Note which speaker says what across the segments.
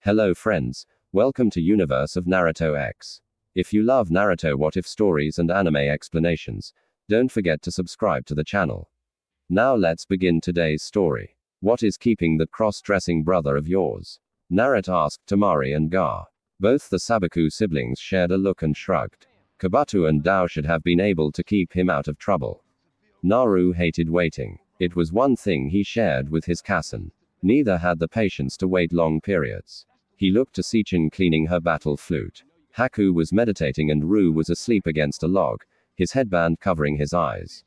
Speaker 1: Hello friends, welcome to Universe of Naruto X. If you love Naruto what if stories and anime explanations, don't forget to subscribe to the channel. Now let's begin today's story. What is keeping that cross-dressing brother of yours? Naruto asked Temari and Gar. Both the Sabaku siblings shared a look and shrugged. Kabuto and Dao should have been able to keep him out of trouble. Naru hated waiting. It was one thing he shared with his cousin. Neither had the patience to wait long periods. He looked to Sichin cleaning her battle flute. Haku was meditating and Ru was asleep against a log, his headband covering his eyes.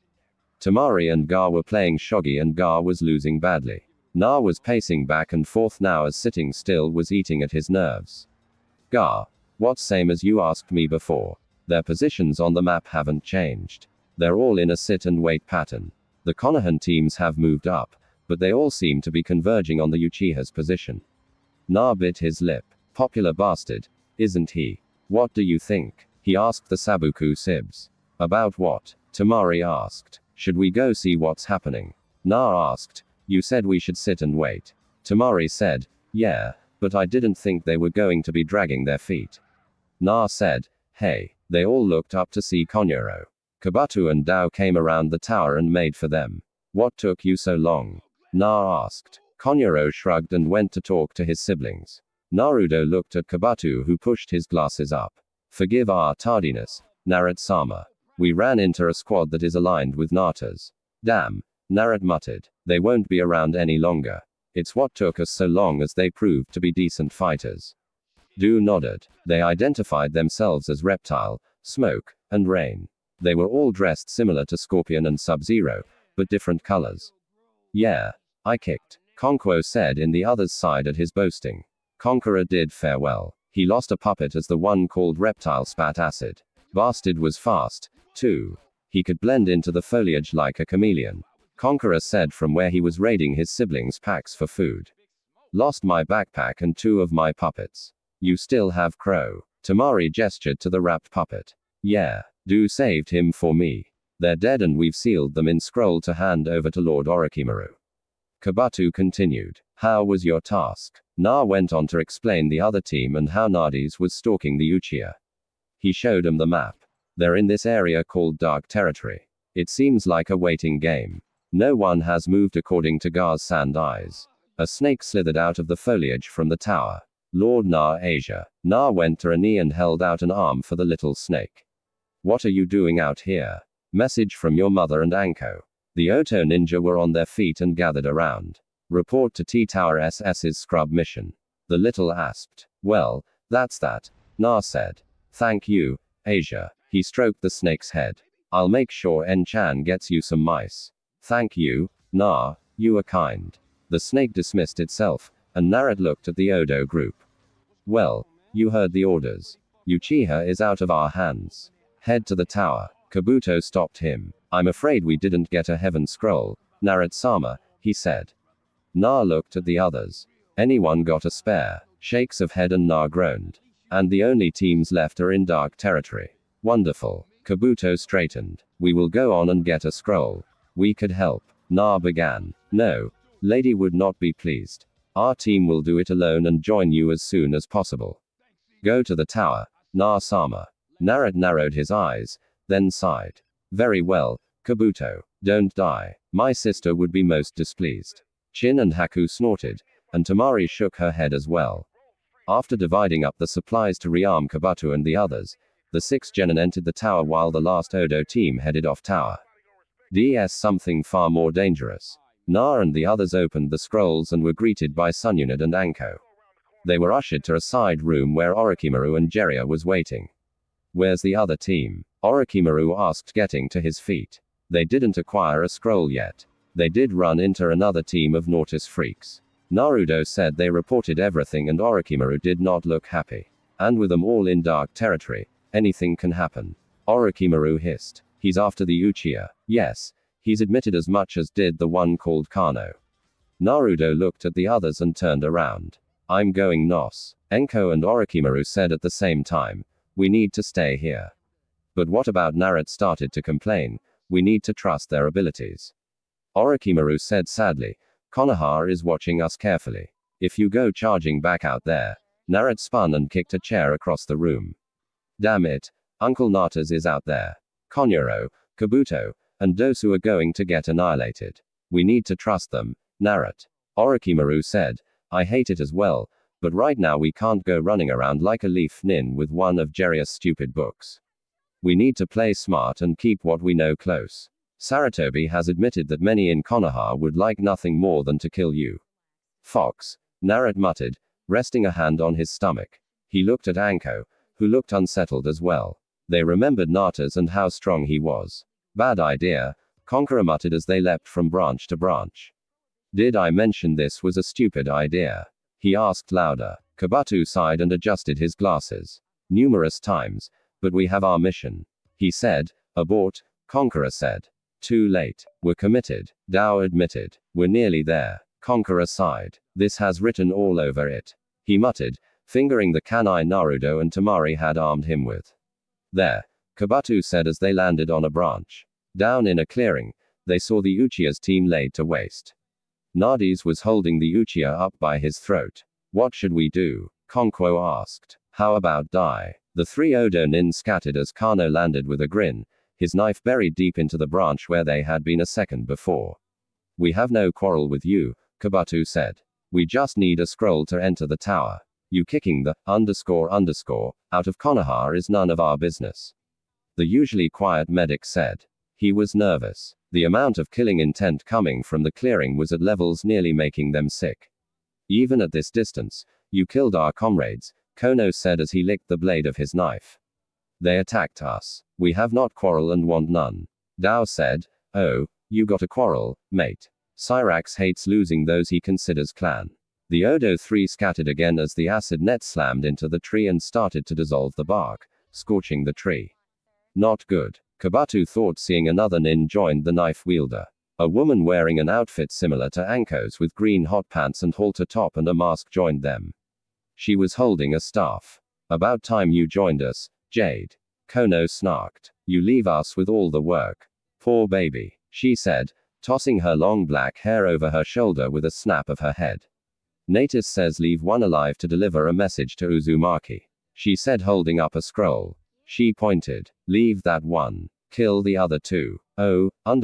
Speaker 1: Temari and Gar were playing shogi and Gar was losing badly. Na was pacing back and forth now as sitting still was eating at his nerves. Gar, what same as you asked me before. Their positions on the map haven't changed. They're all in a sit and wait pattern. The Konohan teams have moved up, but they all seem to be converging on the Uchiha's position. Na bit his lip. Popular bastard, isn't he? What do you think? He asked the Sabaku Sibs. About what? Temari asked. Should we go see what's happening? Na asked. You said we should sit and wait. Temari said, yeah, but I didn't think they were going to be dragging their feet. Na said, hey. They all looked up to see Konyuro. Kabuto and Dao came around the tower and made for them. What took you so long? Na asked. Konyuro shrugged and went to talk to his siblings. Naruto looked at Kabuto who pushed his glasses up. Forgive our tardiness, Naruto-sama. We ran into a squad that is aligned with Nata's. Damn, Naruto muttered. They won't be around any longer. It's what took us so long as they proved to be decent fighters. Du nodded. They identified themselves as Reptile, Smoke, and Rain. They were all dressed similar to Scorpion and Sub-Zero, but different colors. Yeah, I kicked. Conquo said in the other's side at his boasting. Conqueror did fare well. He lost a puppet as the one called Reptile spat acid. Bastard was fast, too. He could blend into the foliage like a chameleon. Conqueror said from where he was raiding his siblings' packs for food. Lost my backpack and 2 of my puppets. You still have Crow. Temari gestured to the wrapped puppet. Yeah, Du saved him for me. They're dead and we've sealed them in scroll to hand over to Lord Orochimaru. Kabuto continued. How was your task? Na went on to explain the other team and how Nades was stalking the Uchiha. He showed him the map. They're in this area called Dark Territory. It seems like a waiting game. No one has moved according to Gar's sand eyes. A snake slithered out of the foliage from the tower. Lord Na Asia. Na went to a knee and held out an arm for the little snake. What are you doing out here? Message from your mother and Anko. The Oto ninja were on their feet and gathered around. Report to T-Tower SS's scrub mission. The little asped. Well, that's that. Na said. Thank you, Asia. He stroked the snake's head. I'll make sure En-chan gets you some mice. Thank you, Na, you are kind. The snake dismissed itself, and Naruto looked at the Odo group. Well, you heard the orders. Uchiha is out of our hands. Head to the tower. Kabuto stopped him. I'm afraid we didn't get a heaven scroll, Naruto-sama, he said. Na looked at the others. Anyone got a spare? Shakes of head and Na groaned. And the only teams left are in Dark Territory. Wonderful. Kabuto straightened. We will go on and get a scroll. We could help. Na began. No. Lady would not be pleased. Our team will do it alone and join you as soon as possible. Go to the tower, Na-sama. Naruto narrowed his eyes, then sighed. Very well, Kabuto. Don't die. My sister would be most displeased. Chin and Haku snorted, and Temari shook her head as well. After dividing up the supplies to rearm Kabuto and the others, the 6 genin entered the tower while the last Odo team headed off tower. DS something far more dangerous. Na and the others opened the scrolls and were greeted by Sunyunid and Anko. They were ushered to a side room where Orochimaru and Jiraiya was waiting. Where's the other team? Orochimaru asked, getting to his feet. They didn't acquire a scroll yet. They did run into another team of Nautis freaks. Naruto said they reported everything and Orochimaru did not look happy. And with them all in Dark Territory, anything can happen. Orochimaru hissed. He's after the Uchiha. Yes, he's admitted as much as did the one called Kano. Naruto looked at the others and turned around. I'm going Nos. Enko and Orochimaru said at the same time. We need to stay here. But what about Naruto started to complain. We need to trust their abilities. Orochimaru said sadly. Konoha is watching us carefully. If you go charging back out there, Narut spun and kicked a chair across the room. Damn it. Uncle Natas is out there. Konyuro, Kabuto, and Dosu are going to get annihilated. We need to trust them, Narut. Orochimaru said. I hate it as well, but right now we can't go running around like a leaf nin with one of Jiraiya's stupid books. We need to play smart and keep what we know close. Sarutobi has admitted that many in Konoha would like nothing more than to kill you. Fox, Narut muttered, resting a hand on his stomach. He looked at Anko, who looked unsettled as well. They remembered Natas and how strong he was. Bad idea, Conqueror muttered as they leapt from branch to branch. Did I mention this was a stupid idea? He asked louder. Kabuto sighed and adjusted his glasses. Numerous times, but we have our mission. He said. Abort, Conqueror said. Too late. We're committed, Dao admitted. We're nearly there. Conqueror sighed. This has written all over it. He muttered, fingering the kanai Naruto and Tamari had armed him with. There, Kabuto said as they landed on a branch. Down in a clearing, they saw the Uchiha's team laid to waste. Nades was holding the Uchiha up by his throat. What should we do? Konquo asked. How about die? The three Odo nin scattered as Kano landed with a grin, his knife buried deep into the branch where they had been a second before. We have no quarrel with you, Kabuto said. We just need a scroll to enter the tower. You kicking the out of Konoha is none of our business. The usually quiet medic said. He was nervous. The amount of killing intent coming from the clearing was at levels nearly making them sick. Even at this distance, you killed our comrades, Kono said as he licked the blade of his knife. They attacked us. We have not quarrel and want none. Dao said. Oh, you got a quarrel, mate. Cyrax hates losing those he considers clan. The Odo 3 scattered again as the acid net slammed into the tree and started to dissolve the bark, scorching the tree. Not good. Kabuto thought seeing another nin joined the knife wielder. A woman wearing an outfit similar to Anko's with green hot pants and halter top and a mask joined them. She was holding a staff. About time you joined us, Jade. Kono snarked. You leave us with all the work. Poor baby, she said, tossing her long black hair over her shoulder with a snap of her head. Natus says leave one alive to deliver a message to Uzumaki. She said holding up a scroll. She pointed. Leave that one. Kill the other two. Oh, not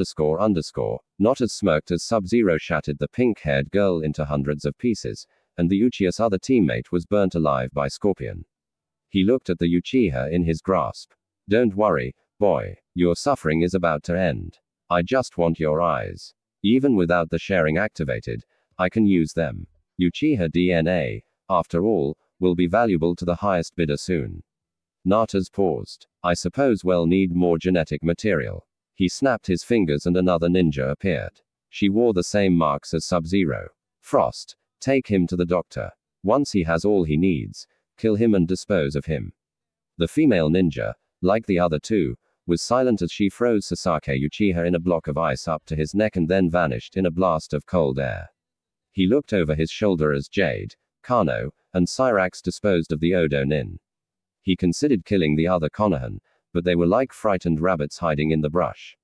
Speaker 1: as smirked as Sub-Zero shattered the pink-haired girl into hundreds of pieces, and the Uchiha's other teammate was burnt alive by Scorpion. He looked at the Uchiha in his grasp. Don't worry, boy, your suffering is about to end. I just want your eyes. Even without the sharing activated, I can use them. Uchiha DNA, after all, will be valuable to the highest bidder soon. Natas paused. I suppose we'll need more genetic material. He snapped his fingers and another ninja appeared. She wore the same marks as Sub-Zero. Frost, take him to the doctor. Once he has all he needs, kill him and dispose of him. The female ninja, like the other two, was silent as she froze Sasaki Uchiha in a block of ice up to his neck and then vanished in a blast of cold air. He looked over his shoulder as Jade, Kano, and Cyrax disposed of the Odo nin. He considered killing the other Konohan, but they were like frightened rabbits hiding in the brush.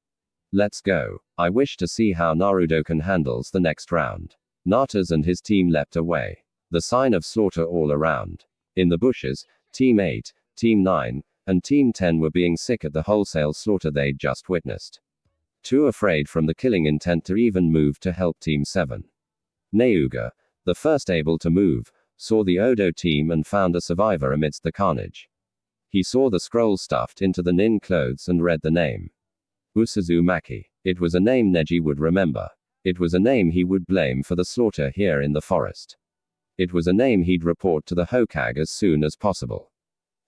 Speaker 1: Let's go. I wish to see how Naruto handles the next round. Natas and his team leapt away. The sign of slaughter all around. In the bushes, Team 8, Team 9, and Team 10 were being sick at the wholesale slaughter they'd just witnessed. Too afraid from the killing intent to even move to help Team 7. Neuga, the first able to move, saw the Odo team and found a survivor amidst the carnage. He saw the scroll stuffed into the nin clothes and read the name. Uzumaki. It was a name Neji would remember. It was a name he would blame for the slaughter here in the forest. It was a name he'd report to the Hokage as soon as possible.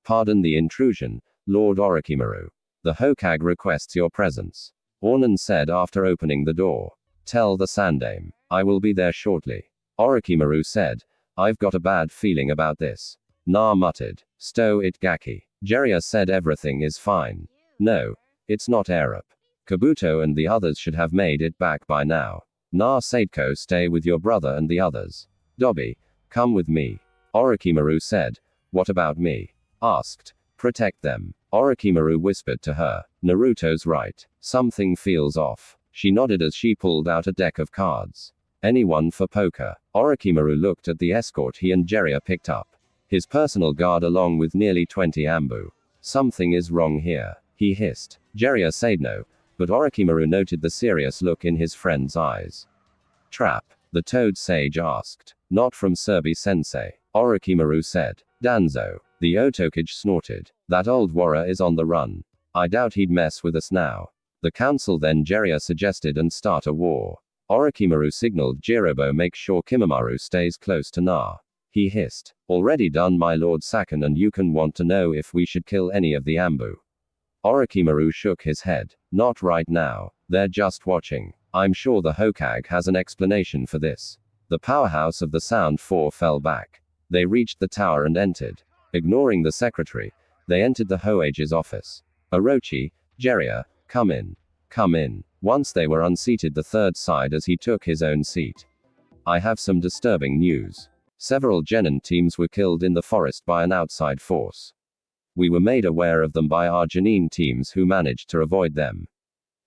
Speaker 1: Pardon the intrusion, Lord Orochimaru. The Hokage requests your presence. Ornan said after opening the door. Tell the Sandaime. I will be there shortly. Orochimaru said. I've got a bad feeling about this. Na muttered. Stow it Gaki. Jiraiya said everything is fine. No, it's not Arab. Kabuto and the others should have made it back by now. Na Sadeko stay with your brother and the others. Dobby, come with me. Orochimaru said. What about me? Asked. Protect them. Orochimaru whispered to her. Naruto's right. Something feels off. She nodded as she pulled out a deck of cards. Anyone for poker? Orochimaru looked at the escort he and Jiraiya picked up. His personal guard along with nearly 20 Ambu. Something is wrong here, he hissed. Jiraiya said no, but Orochimaru noted the serious look in his friend's eyes. Trap? The Toad Sage asked. Not from Surbi-sensei, Orochimaru said. Danzo. The Otokage snorted. That old warrior is on the run. I doubt he'd mess with us now. The council then Jiraiya suggested and start a war. Orochimaru signaled Jirobo make sure Kimamaru stays close to Na. He hissed. Already done my lord Sakan, and you can want to know if we should kill any of the Ambu. Orochimaru shook his head. Not right now. They're just watching. I'm sure the Hokage has an explanation for this. The powerhouse of the Sound Four fell back. They reached the tower and entered. Ignoring the secretary, they entered the Hoage's office. Orochi, Jiraiya, come in. Come in. Once they were unseated the third sighed as he took his own seat. I have some disturbing news. Several Genin teams were killed in the forest by an outside force. We were made aware of them by our Genin teams who managed to avoid them.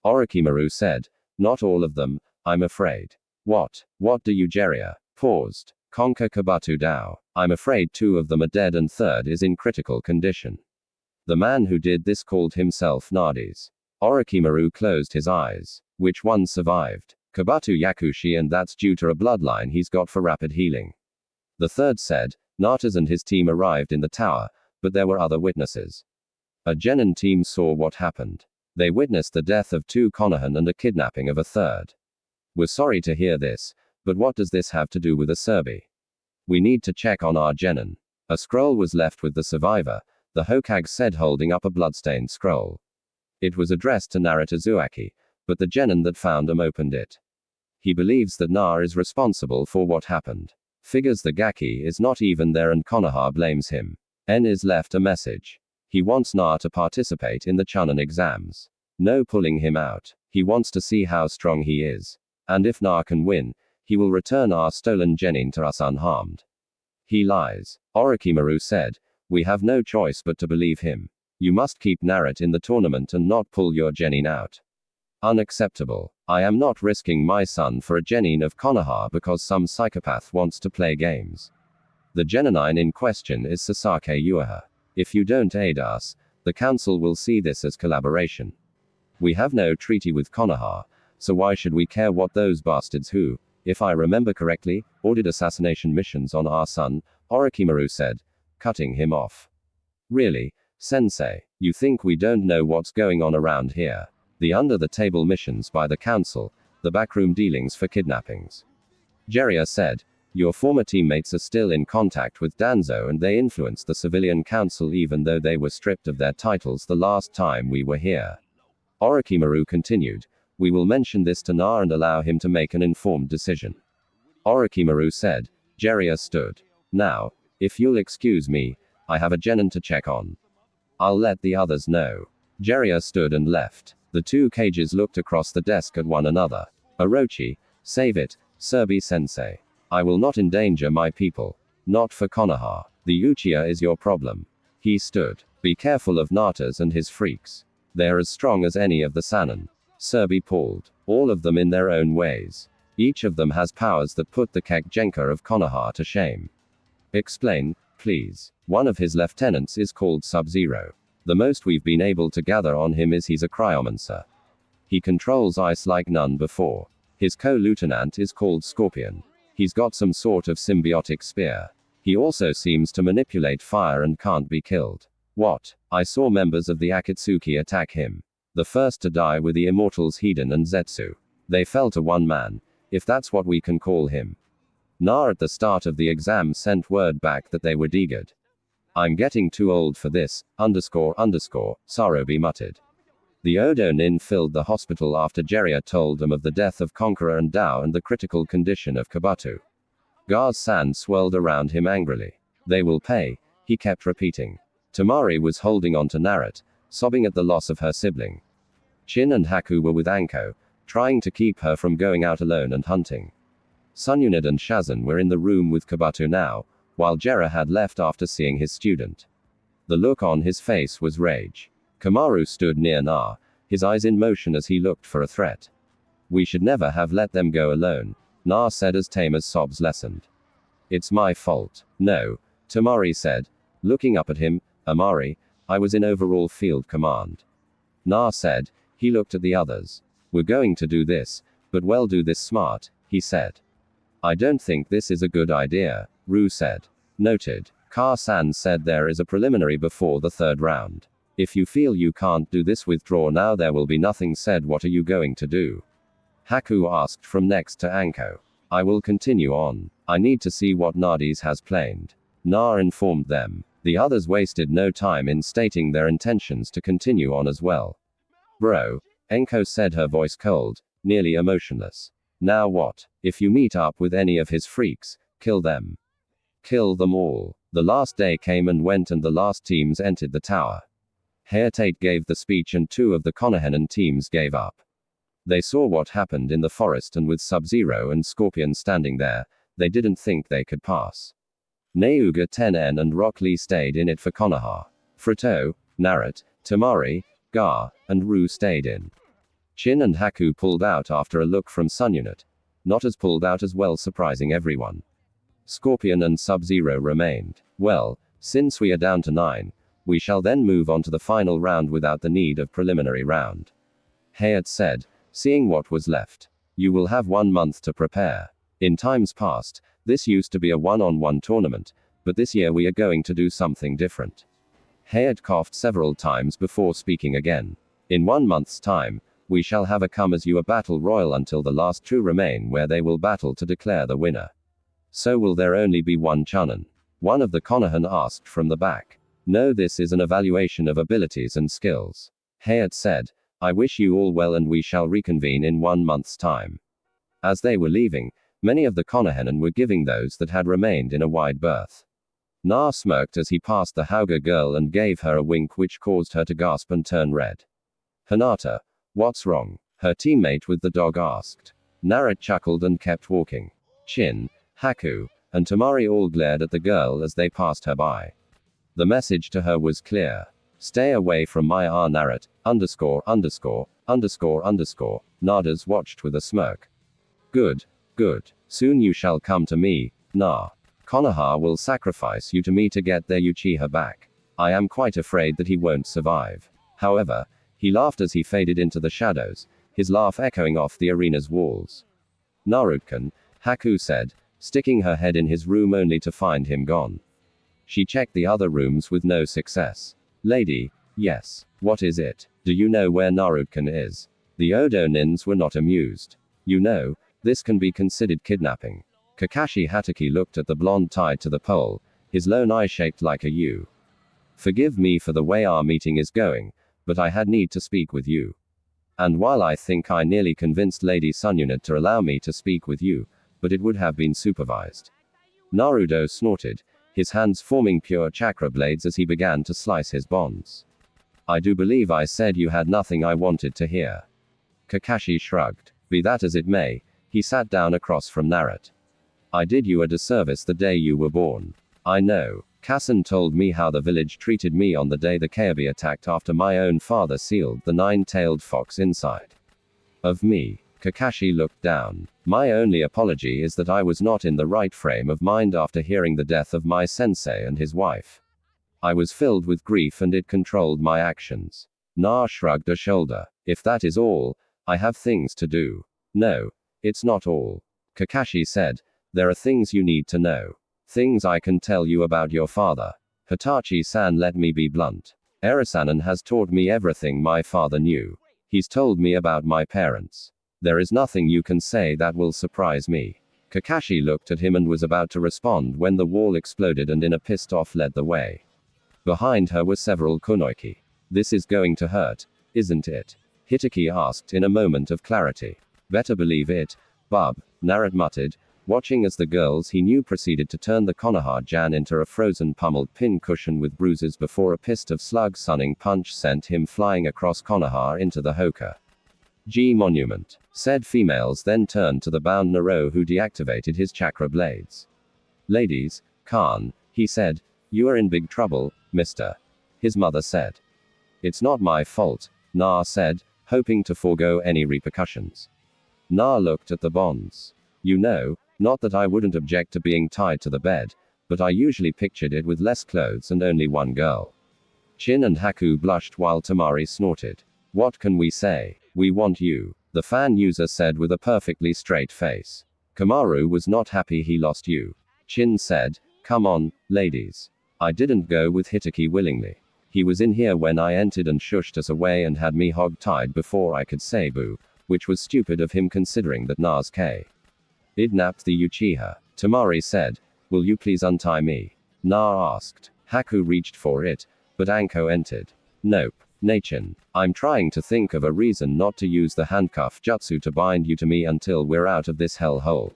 Speaker 1: Orochimaru said. Not all of them, I'm afraid. What do you Jiraiya? Paused. Conquer Kabuto Dao. I'm afraid 2 of them are dead and third is in critical condition. The man who did this called himself Nades. Orochimaru closed his eyes. Which one survived? Kabuto Yakushi, and that's due to a bloodline he's got for rapid healing. The third said. Natas and his team arrived in the tower, but there were other witnesses. A Genin team saw what happened. They witnessed the death of 2 Konohan and a kidnapping of a third. We're sorry to hear this, but what does this have to do with Acerbi? We need to check on our Genin. A scroll was left with the survivor, the Hokage said, holding up a bloodstained scroll. It was addressed to Naruto Uzumaki, but the Genin that found him opened it. He believes that Na is responsible for what happened. Figures the Gaki is not even there and Konoha blames him. En is left a message. He wants Na to participate in the Chunin exams. No pulling him out. He wants to see how strong he is. And if Na can win, he will return our stolen Genin to us unharmed. He lies. Orochimaru said. We have no choice but to believe him. You must keep Naruto in the tournament and not pull your Genin out. Unacceptable. I am not risking my son for a Genin of Konoha because some psychopath wants to play games. The Genin in question is Sasaki Uchiha. If you don't aid us, the council will see this as collaboration. We have no treaty with Konoha, so why should we care what those bastards who, if I remember correctly, ordered assassination missions on our son, Orochimaru said, cutting him off. Really, Sensei, you think we don't know what's going on around here? The under-the-table missions by the council, the backroom dealings for kidnappings. Jiraiya said, your former teammates are still in contact with Danzo and they influenced the civilian council even though they were stripped of their titles the last time we were here. Orochimaru continued, we will mention this to Na and allow him to make an informed decision. Orochimaru said. Jiraiya stood. Now, if you'll excuse me, I have a Genin to check on. I'll let the others know. Jiraiya stood and left. The 2 cages looked across the desk at one another. Orochi, save it, Surbi-sensei. I will not endanger my people. Not for Konoha. The Uchiha is your problem. He stood. Be careful of Natas and his freaks. They're as strong as any of the Sannin. Surbi pulled. All of them in their own ways. Each of them has powers that put the Kekgenka of Konoha to shame. Explain, please. One of his lieutenants is called Sub-Zero. The most we've been able to gather on him is he's a cryomancer. He controls ice like none before. His co-lieutenant is called Scorpion. He's got some sort of symbiotic spear. He also seems to manipulate fire and can't be killed. What? I saw members of the Akatsuki attack him. The first to die were the immortals Hiden and Zetsu. They fell to one man, if that's what we can call him. Na at the start of the exam sent word back that they were degared. I'm getting too old for this, Sarubi muttered. The Odo Nin filled the hospital after Jiraiya told them of the death of Conqueror and Dao and the critical condition of Kabuto. Gars-san swirled around him angrily. They will pay, he kept repeating. Tamari was holding on to Naruto, sobbing at the loss of her sibling. Shin and Haku were with Anko, trying to keep her from going out alone and hunting. Sunyunid and Shazan were in the room with Kabuto now, while Jiraiya had left after seeing his student. The look on his face was rage. Kamaru stood near Na, his eyes in motion as he looked for a threat. We should never have let them go alone, Na said as Tama's sobs lessened. It's my fault. No, Tamari said, looking up at him. Amari, I was in overall field command. Na said. He looked at the others. We're going to do this, but well, do this smart, he said. I don't think this is a good idea, Ru said. Noted. Ka-san said there is a preliminary before the third round. If you feel you can't do this, withdraw now. There will be nothing said. What are you going to do? Haku asked from next to Anko. I will continue on. I need to see what Nades has planned. Na informed them. The others wasted no time in stating their intentions to continue on as well. Bro, Enko said, her voice cold, nearly emotionless. Now what? If you meet up with any of his freaks, kill them. Kill them all. The last day came and went and the last teams entered the tower. Hayatate gave the speech and 2 of the Konohenen teams gave up. They saw what happened in the forest, and with Sub-Zero and Scorpion standing there, they didn't think they could pass. Neuga Tenen and Rock Lee stayed in it for Konoha. Fruto, Narut, Tamari, Gar, and Ru stayed in. Chin and Haku pulled out after a look from Sununit. Not as pulled out as well, surprising everyone. Scorpion and Sub-Zero remained. Well, since we are down to 9, we shall then move on to the final round without the need of preliminary round. Hayat said, seeing what was left. You will have 1 month to prepare. In times past, this used to be a one-on-one tournament, but this year we are going to do something different. Hayat coughed several times before speaking again. In 1 month's time, we shall have a come-as-you-are battle royal until the last 2 remain, where they will battle to declare the winner. So will there only be 1 Chunin? One of the Konohan asked from the back. No, this is an evaluation of abilities and skills. Hayat said, I wish you all well and we shall reconvene in 1 month's time. As they were leaving, many of the Konohenen were giving those that had remained in a wide berth. Na smirked as he passed the Hauga girl and gave her a wink which caused her to gasp and turn red. Hinata, what's wrong? Her teammate with the dog asked. Narut chuckled and kept walking. Chin, Haku, and Tamari all glared at the girl as they passed her by. The message to her was clear. Stay away from my Narut, ______. Nadas watched with a smirk. Good, good. Soon you shall come to me, Na. Konoha will sacrifice you to me to get their Uchiha back. I am quite afraid that he won't survive. However, he laughed as he faded into the shadows, his laugh echoing off the arena's walls. Narutkan, Haku said, sticking her head in his room only to find him gone. She checked the other rooms with no success. Lady, yes. What is it? Do you know where Narutkan is? The Odo Nins were not amused. You know, this can be considered kidnapping. Kakashi Hatake looked at the blonde tied to the pole, his lone eye shaped like a U. Forgive me for the way our meeting is going, but I had need to speak with you. And while I think I nearly convinced Lady Sununit to allow me to speak with you, but it would have been supervised. Naruto snorted, his hands forming pure chakra blades as he began to slice his bonds. I do believe I said you had nothing I wanted to hear. Kakashi shrugged. Be that as it may, he sat down across from Narut. I did you a disservice the day you were born. I know. Kassen told me how the village treated me on the day the Kyuubi attacked after my own father sealed the 9-tailed fox inside of me. Kakashi looked down. My only apology is that I was not in the right frame of mind after hearing the death of my sensei and his wife. I was filled with grief and it controlled my actions. Na shrugged a shoulder. If that is all, I have things to do. No, it's not all. Kakashi said, there are things you need to know. Things I can tell you about your father. Hitachi-san, let me be blunt. Erasanen has taught me everything my father knew. He's told me about my parents. There is nothing you can say that will surprise me. Kakashi looked at him and was about to respond when the wall exploded and in a pissed off led the way. Behind her were several kunoiki. This is going to hurt, isn't it? Hitaki asked in a moment of clarity. Better believe it, bub, Narut muttered, watching as the girls he knew proceeded to turn the Konoha-jan into a frozen pummeled pin cushion with bruises before a pist of slug sunning punch sent him flying across Konoha into the Hoka G monument. Said females then turned to the bound Nero who deactivated his chakra blades. Ladies, Khan, he said, you are in big trouble, mister. His mother said. It's not my fault, Na said, hoping to forego any repercussions. Na looked at the bonds. You know, not that I wouldn't object to being tied to the bed, but I usually pictured it with less clothes and only one girl. Chin and Haku blushed while Temari snorted. What can we say? We want you, the fan user said with a perfectly straight face. Kamaru was not happy he lost you. Chin said, come on, ladies. I didn't go with Hitaki willingly. He was in here when I entered and shushed us away and had me hog-tied before I could say boo, which was stupid of him considering that Nas kidnapped the Uchiha. Temari said, will you please untie me? Na asked. Haku reached for it, but Anko entered. Nope. Nachin. I'm trying to think of a reason not to use the handcuff jutsu to bind you to me until we're out of this hellhole.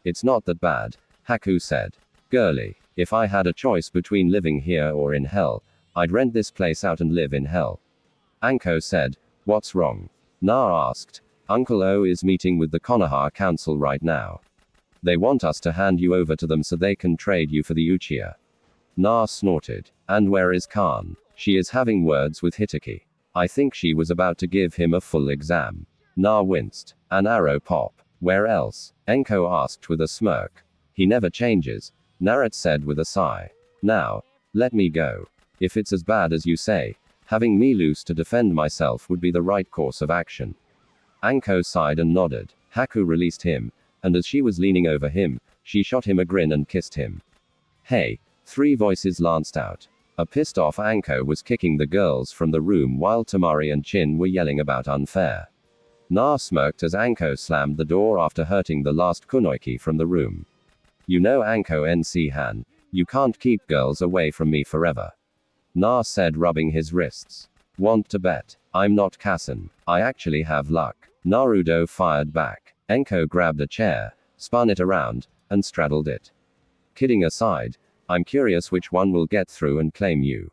Speaker 1: It's not that bad, Haku said. Girly, if I had a choice between living here or in hell, I'd rent this place out and live in hell. Anko said, what's wrong? Na asked. Uncle O is meeting with the Konoha Council right now. They want us to hand you over to them so they can trade you for the Uchiha. Na snorted. And where is Khan? She is having words with Hitaki. I think she was about to give him a full exam. Na winced. An arrow pop. Where else? Enko asked with a smirk. He never changes, Narut said with a sigh. Now, let me go. If it's as bad as you say, having me loose to defend myself would be the right course of action. Anko sighed and nodded. Haku released him, and as she was leaning over him, she shot him a grin and kissed him. Hey, three voices lanced out. A pissed off Anko was kicking the girls from the room while Temari and Chin were yelling about unfair. Na smirked as Anko slammed the door after hurting the last kunoiki from the room. You know Anko NC Han, you can't keep girls away from me forever. Na said rubbing his wrists. Want to bet? I'm not Kassen. I actually have luck. Naruto fired back. Enko grabbed a chair, spun it around, and straddled it. Kidding aside, I'm curious which one will get through and claim you.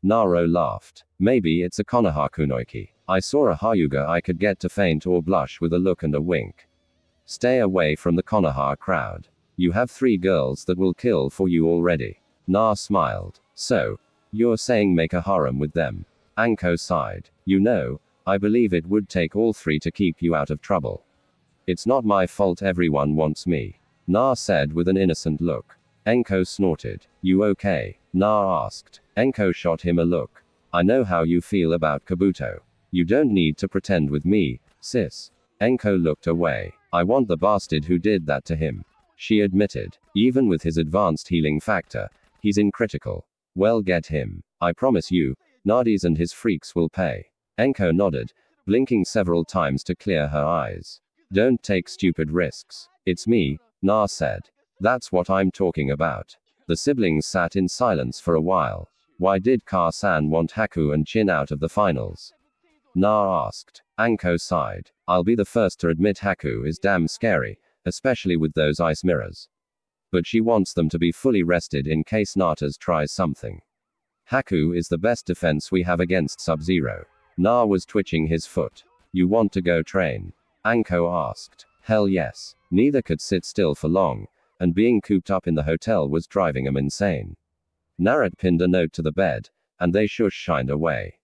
Speaker 1: Naro laughed. Maybe it's a Konoha kunoiki. I saw a Hyuga I could get to faint or blush with a look and a wink. Stay away from the Konoha crowd. You have 3 girls that will kill for you already. Na smiled. So, you're saying make a harem with them? Anko sighed. You know, I believe it would take all 3 to keep you out of trouble. It's not my fault everyone wants me. Na said with an innocent look. Enko snorted. You okay? Na asked. Enko shot him a look. I know how you feel about Kabuto. You don't need to pretend with me, sis. Enko looked away. I want the bastard who did that to him. She admitted. Even with his advanced healing factor, he's in critical. Well, get him. I promise you, Nadies and his freaks will pay. Enko nodded, blinking several times to clear her eyes. Don't take stupid risks. It's me, Na said. That's what I'm talking about. The siblings sat in silence for a while. Why did Ka-san want Haku and Chin out of the finals? Na asked. Anko sighed. I'll be the first to admit Haku is damn scary, especially with those ice mirrors. But she wants them to be fully rested in case Natas tries something. Haku is the best defense we have against Sub-Zero. Na was twitching his foot. You want to go train? Anko asked. Hell yes. Neither could sit still for long, and being cooped up in the hotel was driving him insane. Narut pinned a note to the bed, and they shined away.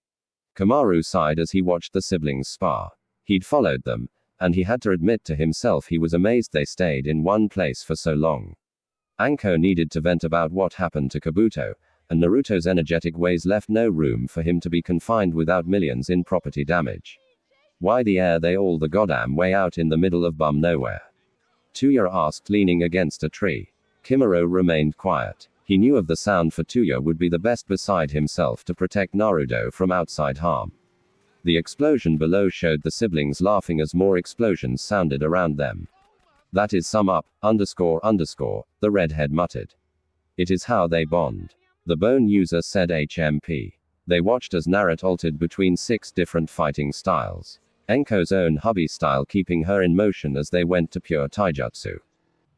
Speaker 1: Kamaru sighed as he watched the siblings spar. He'd followed them, and he had to admit to himself he was amazed they stayed in one place for so long. Anko needed to vent about what happened to Kabuto, and Naruto's energetic ways left no room for him to be confined without millions in property damage. Why the air they all the goddamn way out in the middle of bum nowhere? Tuya asked, leaning against a tree. Kimuro remained quiet. He knew of the sound for Tuya would be the best beside himself to protect Naruto from outside harm. The explosion below showed the siblings laughing as more explosions sounded around them. That is sum up, __, the redhead muttered. It is how they bond. The bone user said HMP. They watched as Narut altered between 6 different fighting styles. Enko's own hubby style keeping her in motion as they went to pure taijutsu.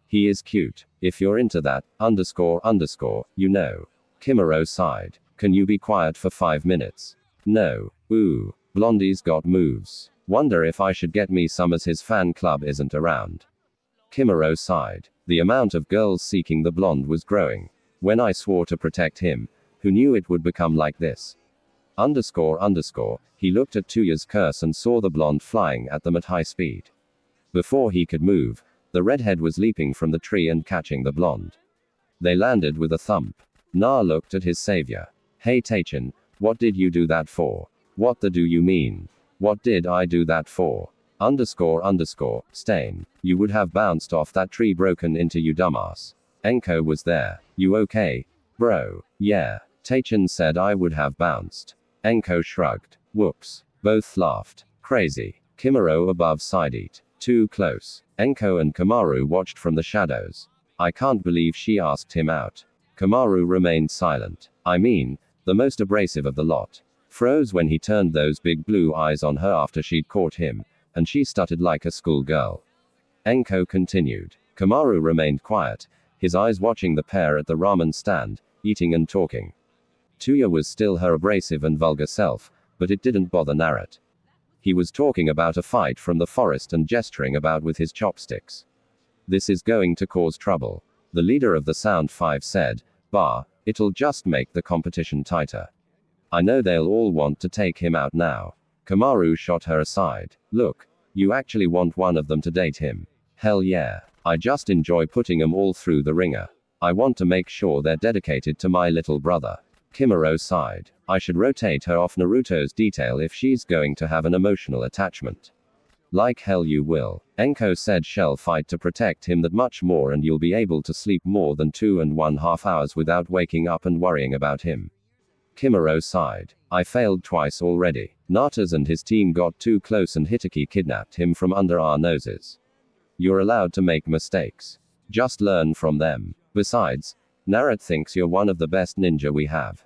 Speaker 1: He is cute. If you're into that, __, you know. Kimuro sighed. Can you be quiet for 5 minutes? No. Ooh. Blondie's got moves. Wonder if I should get me some as his fan club isn't around. Kimuro sighed. The amount of girls seeking the blonde was growing. When I swore to protect him, who knew it would become like this? __, he looked at Tuya's curse and saw the blonde flying at them at high speed. Before he could move, the redhead was leaping from the tree and catching the blonde. They landed with a thump. Na looked at his savior. Hey Taichin, what did you do that for? What the do you mean? What did I do that for? Stain. You would have bounced off that tree broken into you dumbass. Enko was there. You okay? Bro. Yeah. Taichin said I would have bounced. Enko shrugged. Whoops. Both laughed. Crazy. Kimuro above side eat. Too close. Enko and Kamaru watched from the shadows. I can't believe she asked him out. Kamaru remained silent. I mean, the most abrasive of the lot. Froze when he turned those big blue eyes on her after she'd caught him, and she stuttered like a schoolgirl. Enko continued. Kamaru remained quiet, his eyes watching the pair at the ramen stand, eating and talking. Tuya was still her abrasive and vulgar self, but it didn't bother Narat. He was talking about a fight from the forest and gesturing about with his chopsticks. This is going to cause trouble. The leader of the Sound Five said, Bah, it'll just make the competition tighter. I know they'll all want to take him out now. Kamaru shot her aside. Look, you actually want one of them to date him. Hell yeah. I just enjoy putting 'em all through the ringer. I want to make sure they're dedicated to my little brother. Kimuro sighed. I should rotate her off Naruto's detail if she's going to have an emotional attachment. Like hell you will. Enko said she'll fight to protect him that much more and you'll be able to sleep more than 2.5 hours without waking up and worrying about him. Kimuro sighed. I failed twice already. Natas and his team got too close and Hitaki kidnapped him from under our noses. You're allowed to make mistakes. Just learn from them. Besides, Narat thinks you're one of the best ninja we have.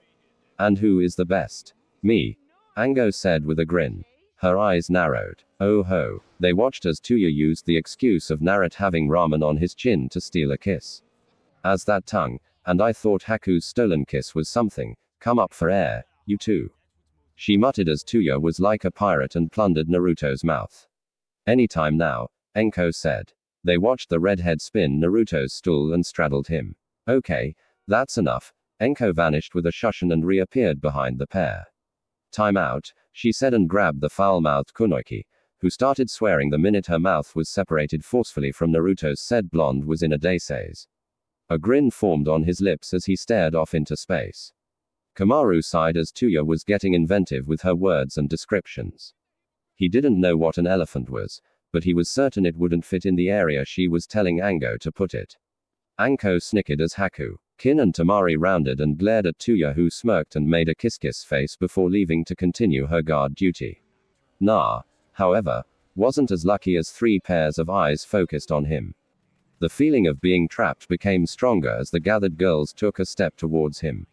Speaker 1: And who is the best? Me. Ango said with a grin. Her eyes narrowed. Oh ho. They watched as Tuya used the excuse of Narat having ramen on his chin to steal a kiss. As that tongue, and I thought Haku's stolen kiss was something, come up for air, you too. She muttered as Tuya was like a pirate and plundered Naruto's mouth. Anytime now, Enko said. They watched the redhead spin Naruto's stool and straddled him. Okay, that's enough. Enko vanished with a shushin and reappeared behind the pair. Time out, she said and grabbed the foul-mouthed Kunoichi, who started swearing the minute her mouth was separated forcefully from Naruto's said blonde was in a daisei's. A grin formed on his lips as he stared off into space. Kamaru sighed as Tuya was getting inventive with her words and descriptions. He didn't know what an elephant was, but he was certain it wouldn't fit in the area she was telling Ango to put it. Anko snickered as Haku, Kin and Tamari rounded and glared at Tuya who smirked and made a kiss face before leaving to continue her guard duty. Na, however, wasn't as lucky as 3 pairs of eyes focused on him. The feeling of being trapped became stronger as the gathered girls took a step towards him.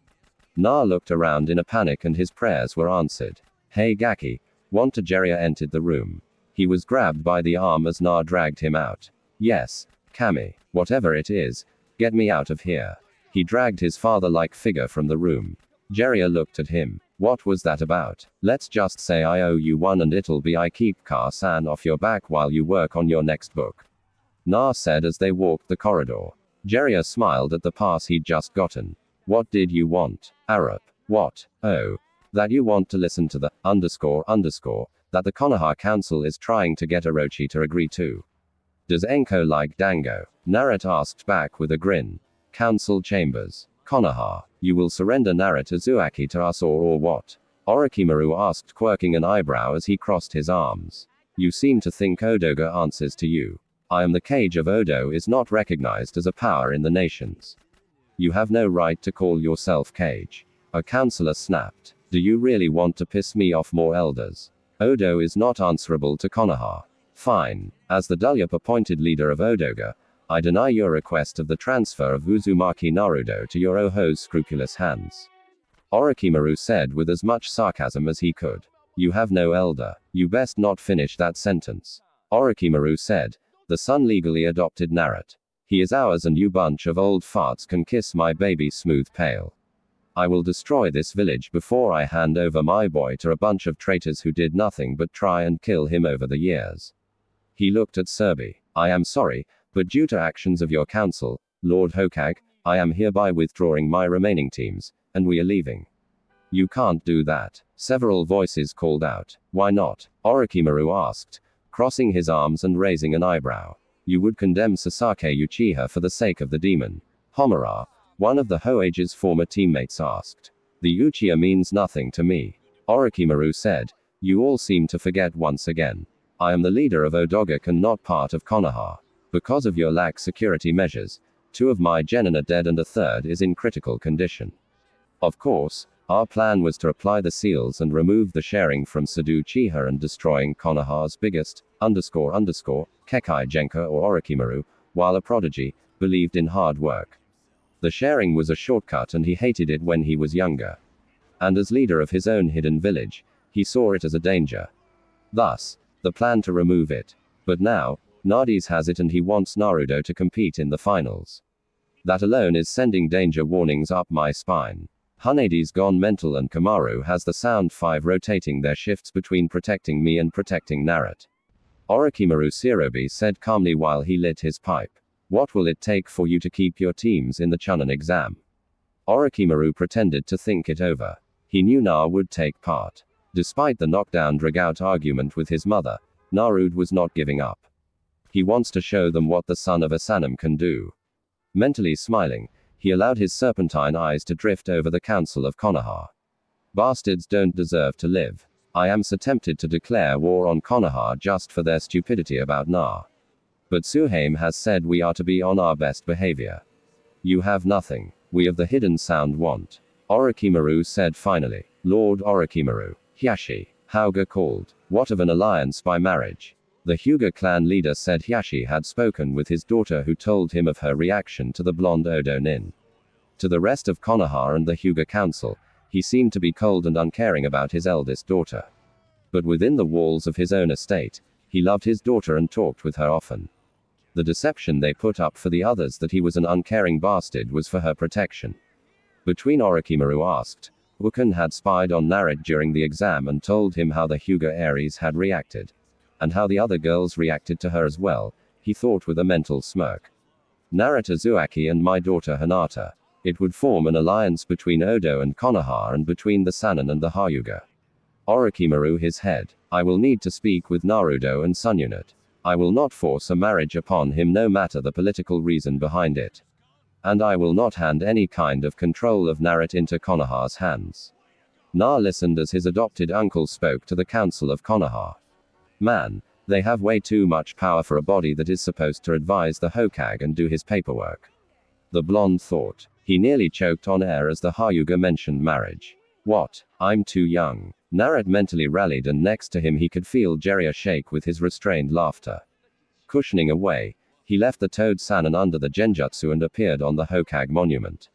Speaker 1: Na looked around in a panic and his prayers were answered. Hey Gaki, Wantageria entered the room. He was grabbed by the arm as Na dragged him out. Yes, Kami, whatever it is, get me out of here. He dragged his father-like figure from the room. Jiraiya looked at him. What was that about? Let's just say I owe you one and it'll be I keep Car-san off your back while you work on your next book. Na said as they walked the corridor. Jiraiya smiled at the pass he'd just gotten. What did you want? Arup. What? Oh. That you want to listen to the that the Konoha Council is trying to get Orochi to agree to. Does Enko like Dango? Narat asked back with a grin. Council chambers. Konoha. You will surrender Narat Uzumaki to us or what? Orochimaru asked, quirking an eyebrow as he crossed his arms. You seem to think Odoga answers to you. I am the Cage of Odo is not recognized as a power in the nations. You have no right to call yourself Cage. A counselor snapped. Do you really want to piss me off more elders? Odo is not answerable to Konoha. Fine. As the Dulyup appointed leader of Odoga, I deny your request of the transfer of Uzumaki Naruto to your Oho's scrupulous hands. Orochimaru said with as much sarcasm as he could. You have no elder. You best not finish that sentence. Orochimaru said. The son legally adopted Narat. He is ours and you bunch of old farts can kiss my baby smooth pale. I will destroy this village before I hand over my boy to a bunch of traitors who did nothing but try and kill him over the years. He looked at Serbi. I am sorry, but due to actions of your council, Lord Hokage, I am hereby withdrawing my remaining teams, and we are leaving. You can't do that. Several voices called out. Why not? Orochimaru asked, crossing his arms and raising an eyebrow. You would condemn Sasaki Uchiha for the sake of the demon. Homura, One of the Hoage's former teammates asked. The Uchiha means nothing to me. Orochimaru said. You all seem to forget once again. I am the leader of Odogaku and not part of Konoha. Because of your lax security measures, 2 of my genin are dead and a third is in critical condition. Of course, our plan was to apply the seals and remove the sharing from Sado Uchiha and destroying Konoha's biggest, Kekai Genka or Orochimaru, while a prodigy, believed in hard work. The sharing was a shortcut and he hated it when he was younger. And as leader of his own hidden village, he saw it as a danger. Thus, the plan to remove it. But now, Nades has it and he wants Naruto to compete in the finals. That alone is sending danger warnings up my spine. Hunade's gone mental and Kamaru has the Sound 5 rotating their shifts between protecting me and protecting Naruto. Orochimaru Shirobi said calmly while he lit his pipe. What will it take for you to keep your teams in the Chunin exam? Orochimaru pretended to think it over. He knew Na would take part. Despite the knockdown drag-out argument with his mother, Naruto was not giving up. He wants to show them what the son of Asanum can do. Mentally smiling, he allowed his serpentine eyes to drift over the council of Konoha. Bastards don't deserve to live. I am so tempted to declare war on Konoha just for their stupidity about Na. But Suhame has said we are to be on our best behavior. You have nothing. We of the Hidden Sound want. Orochimaru said finally. Lord Orochimaru. Hiashi. Hyuga called. What of an alliance by marriage? The Hyuga clan leader said Hiashi had spoken with his daughter who told him of her reaction to the blonde Odo Nin. To the rest of Konoha and the Hyuga council, he seemed to be cold and uncaring about his eldest daughter. But within the walls of his own estate, he loved his daughter and talked with her often. The deception they put up for the others that he was an uncaring bastard was for her protection. Between Orochimaru asked, Wukan had spied on Naruto during the exam and told him how the Hyuga Aries had reacted. And how the other girls reacted to her as well, he thought with a mental smirk. Naruto Uzumaki and my daughter Hinata. It would form an alliance between Odo and Konoha and between the Sannin and the Hyuga. Orochimaru his head. I will need to speak with Naruto and Sununit. I will not force a marriage upon him no matter the political reason behind it. And I will not hand any kind of control of Naruto into Konoha's hands. Na listened as his adopted uncle spoke to the council of Konoha. Man, they have way too much power for a body that is supposed to advise the Hokage and do his paperwork. The blonde thought. He nearly choked on air as the Hyuga mentioned marriage. What? I'm too young. Naruto mentally rallied and next to him he could feel Jiraiya shake with his restrained laughter. Cushioning away, he left the Toad Sannin under the Genjutsu and appeared on the Hokage monument.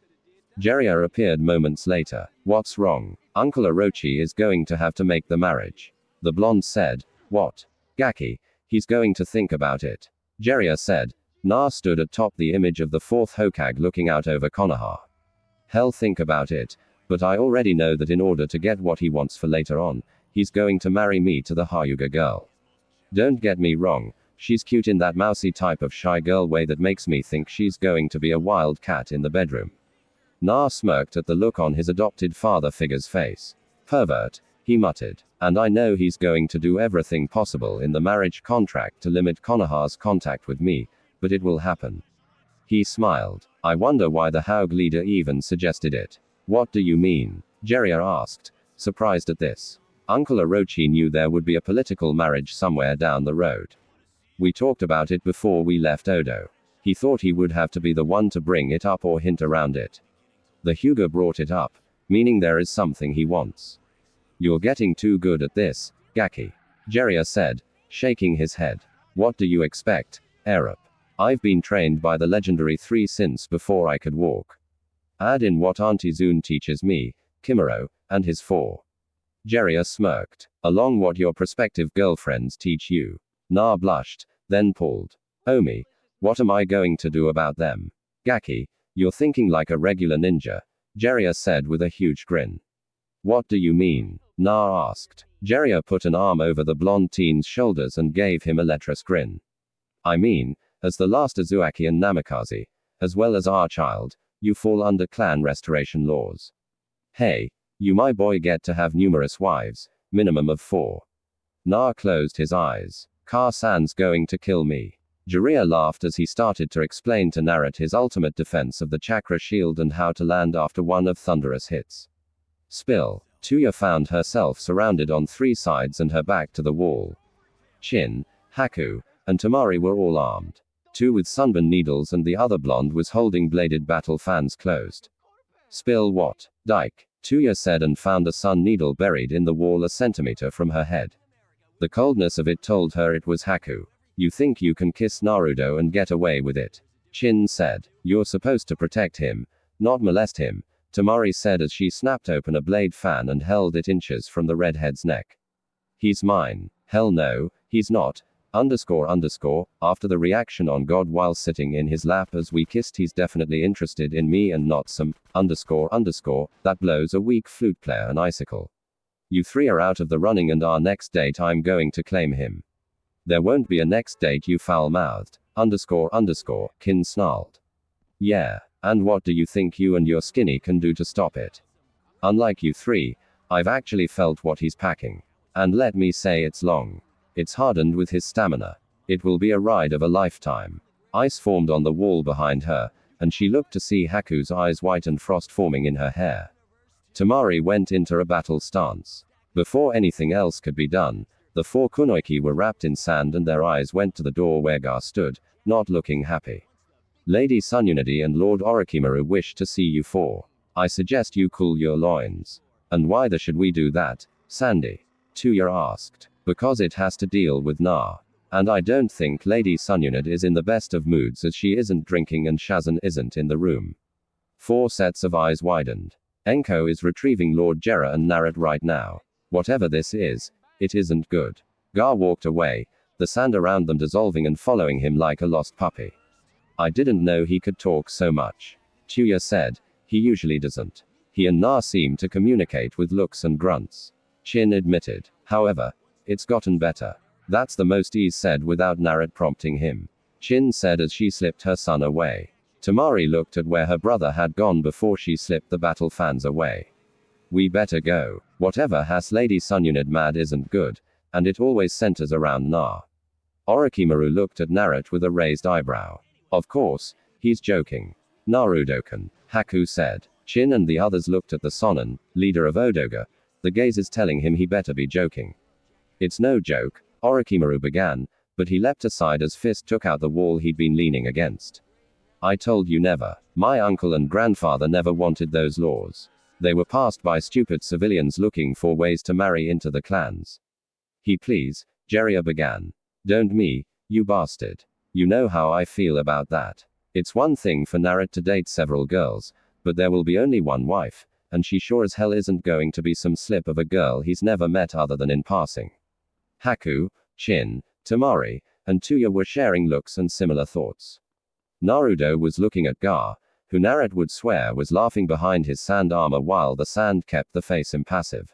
Speaker 1: Jiraiya appeared moments later. What's wrong? Uncle Orochi is going to have to make the marriage. The blonde said. What? Gaki, he's going to think about it. Jiraiya said. Na stood atop the image of the fourth Hokage looking out over Konoha. Hell, think about it, but I already know that in order to get what he wants for later on, he's going to marry me to the Hyuga girl. Don't get me wrong, she's cute in that mousy type of shy girl way that makes me think she's going to be a wild cat in the bedroom. Na smirked at the look on his adopted father figure's face. Pervert, he muttered. And I know he's going to do everything possible in the marriage contract to limit Konoha's contact with me, but it will happen. He smiled. I wonder why the Hyuga leader even suggested it. What do you mean? Jiraiya asked, surprised at this. Uncle Orochi knew there would be a political marriage somewhere down the road. We talked about it before we left Odo. He thought he would have to be the one to bring it up or hint around it. The Hyuga brought it up, meaning there is something he wants. You're getting too good at this, Gaki. Jiraiya said, shaking his head. What do you expect, Arab? I've been trained by the legendary 3 since before I could walk. Add in what Auntie Zune teaches me, Kimuro, and his 4. Jiraiya smirked. Along what your prospective girlfriends teach you. Na blushed, then pulled. Omi, what am I going to do about them? Gaki, you're thinking like a regular ninja, Jiraiya said with a huge grin. What do you mean? Na asked. Jiraiya put an arm over the blonde teen's shoulders and gave him a lecherous grin. I mean, as the last Uzumaki and Namikaze, as well as our child, you fall under clan restoration laws. Hey, you my boy get to have numerous wives, minimum of 4. Na closed his eyes. Car-san's going to kill me. Jiraiya laughed as he started to explain to Narut his ultimate defense of the chakra shield and how to land after one of thunderous hits. Spill. Tuya found herself surrounded on 3 sides and her back to the wall. Chin, Haku, and Temari were all armed. 2 with sunburn needles and the other blonde was holding bladed battle fans closed. Spill what? Dike, Tuya said and found a sun needle buried in the wall a centimeter from her head. The coldness of it told her it was Haku. You think you can kiss Naruto and get away with it? Chin said. You're supposed to protect him, not molest him, Temari said as she snapped open a blade fan and held it inches from the redhead's neck. He's mine. Hell no, he's not. After the reaction on God while sitting in his lap as we kissed, he's definitely interested in me and not some, that blows a weak flute player an icicle. You 3 are out of the running and our next date I'm going to claim him. There won't be a next date, you foul-mouthed, Kin snarled. Yeah, and what do you think you and your skinny can do to stop it? Unlike you 3, I've actually felt what he's packing. And let me say it's long. It's hardened with his stamina. It will be a ride of a lifetime. Ice formed on the wall behind her, and she looked to see Haku's eyes white and frost forming in her hair. Temari went into a battle stance. Before anything else could be done, the 4 kunoichi were wrapped in sand and their eyes went to the door where Gar stood, not looking happy. Lady Tsunade and Lord Orochimaru wish to see you 4. I suggest you cool your loins. And why should we do that, Sandy? Tuya asked. Because it has to deal with Na. And I don't think Lady Tsunade is in the best of moods as she isn't drinking and Shazan isn't in the room. 4 sets of eyes widened. Enko is retrieving Lord Jera and Narut right now. Whatever this is, it isn't good. Gar walked away, the sand around them dissolving and following him like a lost puppy. I didn't know he could talk so much. Tuya said. He usually doesn't. He and Na seem to communicate with looks and grunts. Chin admitted. However, it's gotten better. That's the most Ys said without Narut prompting him. Chin said as she slipped her son away. Temari looked at where her brother had gone before she slipped the battle fans away. We better go. Whatever has Lady Tsunade mad isn't good, and it always centers around Na. Orochimaru looked at Narut with a raised eyebrow. Of course, he's joking. Naruto-kun, Haku said. Chin and the others looked at the Sonin, leader of Odoga, the gazes telling him he better be joking. It's no joke, Orochimaru began, but he leapt aside as Fist took out the wall he'd been leaning against. I told you never. My uncle and grandfather never wanted those laws. They were passed by stupid civilians looking for ways to marry into the clans. Please, Jiraiya began. Don't me, you bastard. You know how I feel about that. It's one thing for Narut to date several girls, but there will be only one wife, and she sure as hell isn't going to be some slip of a girl he's never met other than in passing. Haku, Chin, Temari, and Tuya were sharing looks and similar thoughts. Naruto was looking at Gar, who Narut would swear was laughing behind his sand armor while the sand kept the face impassive.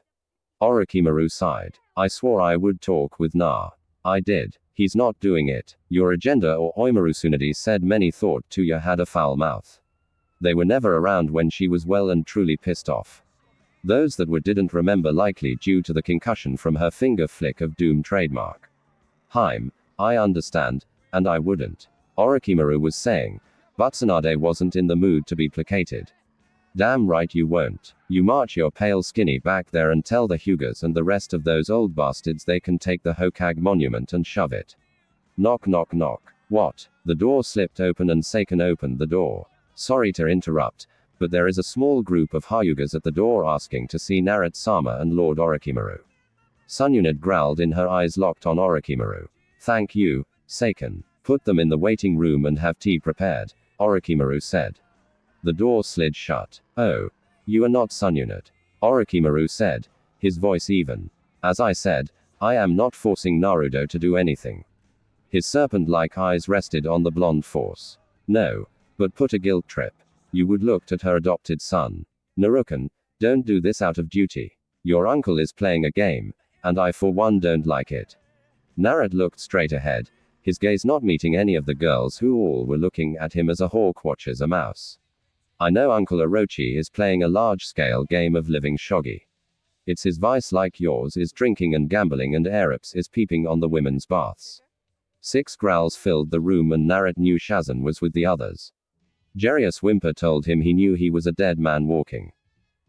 Speaker 1: Orochimaru sighed. I swore I would talk with Na. I did. He's not doing it. Your agenda or Oimaru Tsunade said many thought Tuya had a foul mouth. They were never around when she was well and truly pissed off. Those that were didn't remember, likely due to the concussion from her finger flick of doom trademark. Haim, I understand, and I wouldn't. Orochimaru was saying, but Tsunade wasn't in the mood to be placated. Damn right you won't. You march your pale skinny back there and tell the Hyugas and the rest of those old bastards they can take the Hokage monument and shove it. Knock knock knock. What? The door slipped open and Seiken opened the door. Sorry to interrupt, but there is a small group of Hyugas at the door asking to see Narut-sama and Lord Orochimaru. Tsunade growled in her eyes locked on Orochimaru. Thank you, Seiken. Put them in the waiting room and have tea prepared, Orochimaru said. The door slid shut. Oh. You are not Tsunade. Orochimaru said, his voice even. As I said, I am not forcing Naruto to do anything. His serpent-like eyes rested on the blonde force. No. But put a guilt trip. You would looked at her adopted son. Naruken, don't do this out of duty. Your uncle is playing a game, and I for one don't like it. Narut looked straight ahead, his gaze not meeting any of the girls who all were looking at him as a hawk watches a mouse. I know Uncle Orochi is playing a large-scale game of living shogi. It's his vice like yours is drinking and gambling and Aerops is peeping on the women's baths. 6 growls filled the room and Narut knew Shazan was with the others. Jarius Whymper told him he knew he was a dead man walking.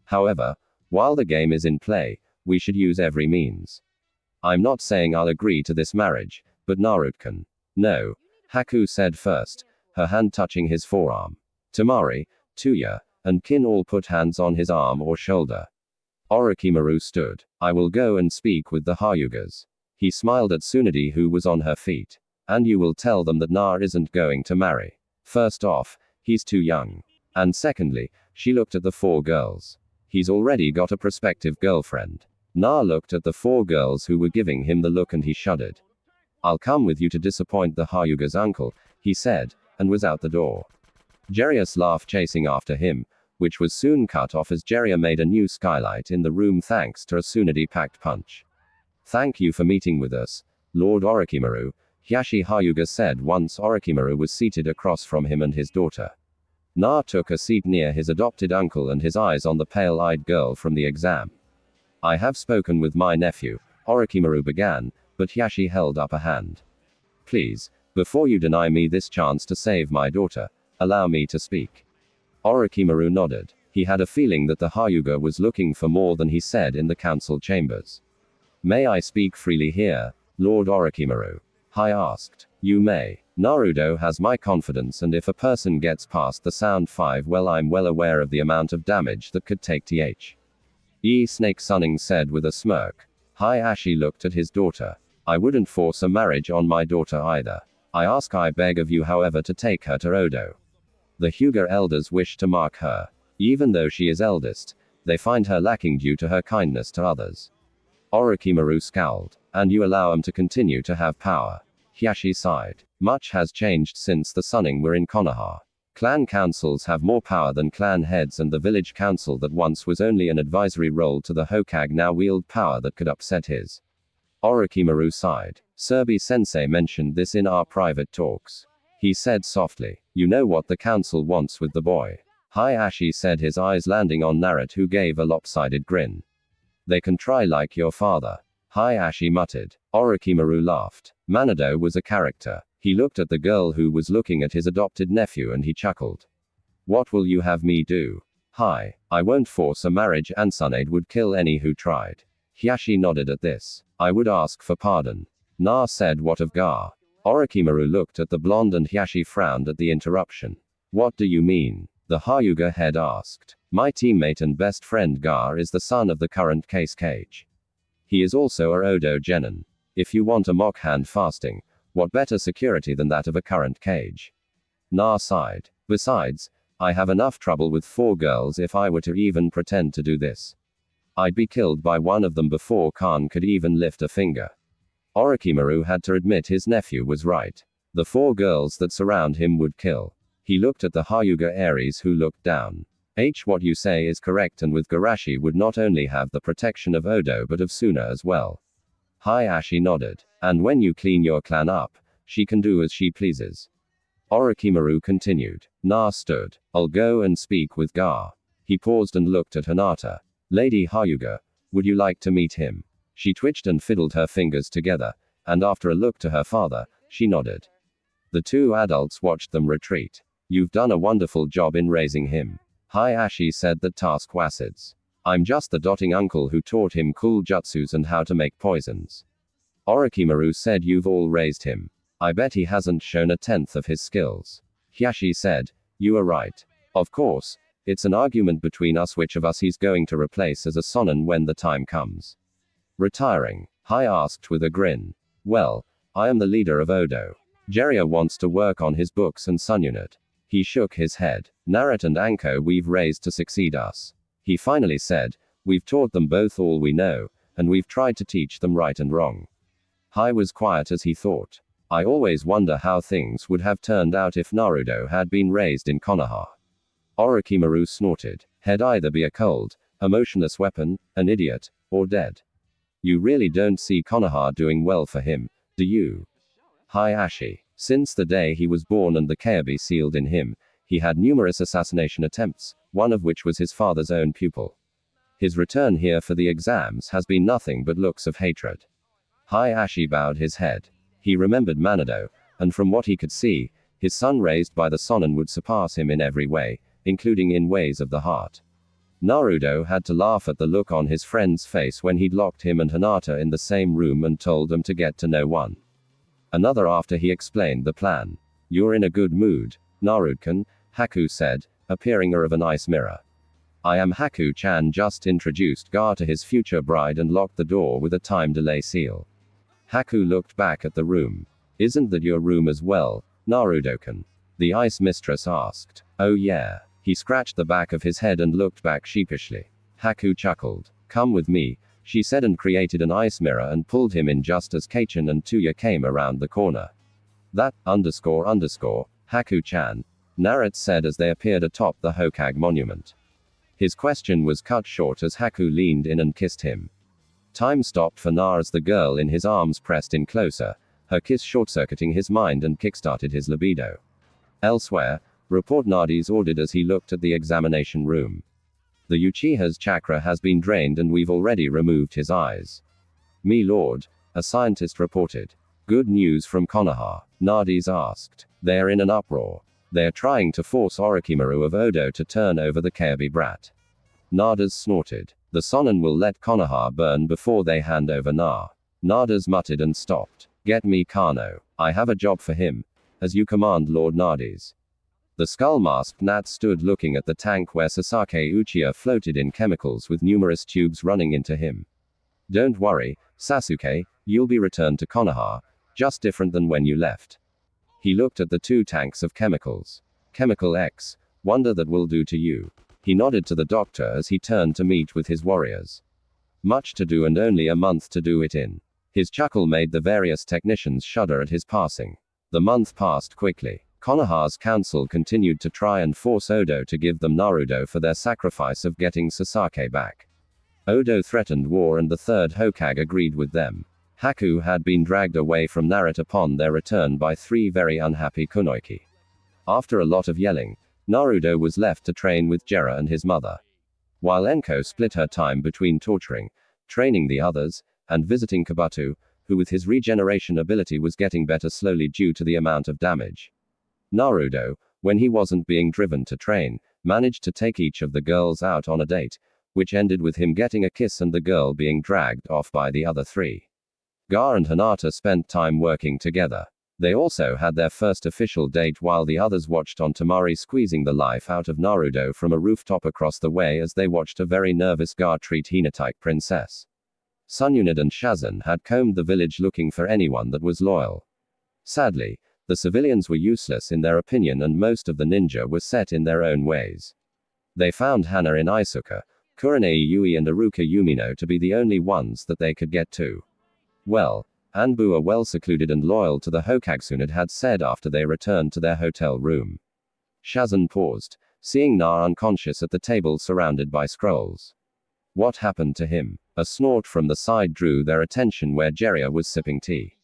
Speaker 1: However, while the game is in play, we should use every means. I'm not saying I'll agree to this marriage, but Narut can. No, Haku said first, her hand touching his forearm. Tamari, Tuya, and Kin all put hands on his arm or shoulder. Orochimaru stood. I will go and speak with the Hyugas. He smiled at Tsunade who was on her feet. And you will tell them that Na isn't going to marry. First off, he's too young. And secondly, she looked at the 4 girls. He's already got a prospective girlfriend. Na looked at the 4 girls who were giving him the look and he shuddered. I'll come with you to disappoint the Hyuga's uncle, he said, and was out the door. Jarius laughed chasing after him, which was soon cut off as Jiraiya made a new skylight in the room thanks to a Tsunade-packed punch. Thank you for meeting with us, Lord Orochimaru, Hiashi Hyuga said once Orochimaru was seated across from him and his daughter. Na took a seat near his adopted uncle and his eyes on the pale-eyed girl from the exam. I have spoken with my nephew, Orochimaru began, but Hiashi held up a hand. Please, before you deny me this chance to save my daughter, allow me to speak. Orochimaru nodded. He had a feeling that the Hyuga was looking for more than he said in the council chambers. May I speak freely here, Lord Orochimaru? Hai asked. You may. Naruto has my confidence and if a person gets past the sound 5 well I'm well aware of the amount of damage that could take Snake Sunning said with a smirk. Hayashi looked at his daughter. I wouldn't force a marriage on my daughter either. I beg of you however to take her to Odo. The Hyuga elders wish to mark her. Even though she is eldest, they find her lacking due to her kindness to others. Orochimaru scowled. And you allow him to continue to have power. Hiashi sighed. Much has changed since the Sunning were in Konoha. Clan councils have more power than clan heads and the village council that once was only an advisory role to the Hokage now wield power that could upset his. Orochimaru sighed. Surbi-sensei mentioned this in our private talks. He said softly, you know what the council wants with the boy. Hayashi said his eyes landing on Narut who gave a lopsided grin. They can try like your father. Hayashi muttered. Orochimaru laughed. Manado was a character. He looked at the girl who was looking at his adopted nephew and he chuckled. What will you have me do? I won't force a marriage and Tsunade would kill any who tried. Hiashi nodded at this. I would ask for pardon. Na said what of Gar? Orochimaru looked at the blonde and Hiashi frowned at the interruption. What do you mean? The Hyuga head asked. My teammate and best friend Gar is the son of the current case Cage. He is also a Odo Genin. If you want a mock hand fasting, what better security than that of a current Cage? Na sighed. Besides, I have enough trouble with 4 girls if I were to even pretend to do this. I'd be killed by one of them before Khan could even lift a finger. Orochimaru had to admit his nephew was right. The 4 girls that surround him would kill. He looked at the Hyuga Aries who looked down. What you say is correct and with Garashi would not only have the protection of Odo but of Suna as well. Hayashi nodded. And when you clean your clan up, she can do as she pleases. Orochimaru continued. Na stood. I'll go and speak with Gar. He paused and looked at Hinata. Lady Hyuga, would you like to meet him? She twitched and fiddled her fingers together, and after a look to her father, she nodded. The 2 adults watched them retreat. You've done a wonderful job in raising him. Hayashi said that task Wasids. I'm just the doting uncle who taught him cool jutsus and how to make poisons. Orochimaru said you've all raised him. I bet he hasn't shown a 10th of his skills. Hiashi said, you are right. Of course, it's an argument between us which of us he's going to replace as a Sonin when the time comes. Retiring? Hai asked with a grin. Well, I am the leader of Odo. Jiraiya wants to work on his books and Sun Unit. He shook his head. Narut and Anko we've raised to succeed us. He finally said, we've taught them both all we know, and we've tried to teach them right and wrong. Hai was quiet as he thought. I always wonder how things would have turned out if Naruto had been raised in Konoha. Orochimaru snorted. He'd either be a cold, emotionless weapon, an idiot, or dead. You really don't see Konoha doing well for him, do you? Hayashi. Since the day he was born and the Kyuubi sealed in him, he had numerous assassination attempts, one of which was his father's own pupil. His return here for the exams has been nothing but looks of hatred. Hayashi bowed his head. He remembered Manado, and from what he could see, his son raised by the Sonin would surpass him in every way, including in ways of the heart. Naruto had to laugh at the look on his friend's face when he'd locked him and Hinata in the same room and told them to get to know one another after he explained the plan. "You're in a good mood, Naruto-kun," Haku said, appearing of an ice mirror. "I am Haku-chan," just introduced Gar to his future bride and locked the door with a time delay seal. Haku looked back at the room. "Isn't that your room as well, Naruto-kun?" the ice mistress asked. "Oh yeah." He scratched the back of his head and looked back sheepishly. Haku chuckled. "Come with me," she said, and created an ice mirror and pulled him in just as Kachin and Tuya came around the corner. "That, Haku-chan," Naruto said as they appeared atop the Hokage monument. His question was cut short as Haku leaned in and kissed him. Time stopped for Na as the girl in his arms pressed in closer, her kiss short-circuiting his mind and kickstarted his libido. Elsewhere, report Nadi's ordered as he looked at the examination room. "The Uchiha's chakra has been drained and we've already removed his eyes." "Me lord," a scientist reported. "Good news from Konoha?" Nadi's asked. "They are in an uproar. They are trying to force Orochimaru of Odo to turn over the Kyuubi brat." Nada's snorted. "The Sonin will let Konoha burn before they hand over Na." Nada's muttered and stopped. "Get me Kano. I have a job for him. As you command, Lord Nadi's." The skull-masked Nat stood looking at the tank where Sasaki Uchiha floated in chemicals with numerous tubes running into him. "Don't worry, Sasuke, you'll be returned to Konoha, just different than when you left." He looked at the two tanks of chemicals. "Chemical X, wonder that will do to you." He nodded to the doctor as he turned to meet with his warriors. Much to do and only a month to do it in. His chuckle made the various technicians shudder at his passing. The month passed quickly. Konoha's council continued to try and force Odo to give them Naruto for their sacrifice of getting Sasaki back. Odo threatened war and the third Hokage agreed with them. Haku had been dragged away from Naruto upon their return by three very unhappy Kunoichi. After a lot of yelling, Naruto was left to train with Jiraiya and his mother. While Enko split her time between torturing, training the others, and visiting Kabuto, who with his regeneration ability was getting better slowly due to the amount of damage. Naruto, when he wasn't being driven to train, managed to take each of the girls out on a date, which ended with him getting a kiss and the girl being dragged off by the other three. Gar and Hinata spent time working together. They also had their first official date while the others watched on Tamari squeezing the life out of Naruto from a rooftop across the way as they watched a very nervous Gar treat Hinata princess. Sunyunid and Shazan had combed the village looking for anyone that was loyal. Sadly, the civilians were useless in their opinion and most of the ninja were set in their own ways. They found Hana in Isuka, Kurenai Yui and Aruka Yumino to be the only ones that they could get to. Well, Anbu are well secluded and loyal to the Hokage had said after they returned to their hotel room. Shazan paused, seeing Na unconscious at the table surrounded by scrolls. What happened to him? A snort from the side drew their attention where Jiraiya was sipping tea.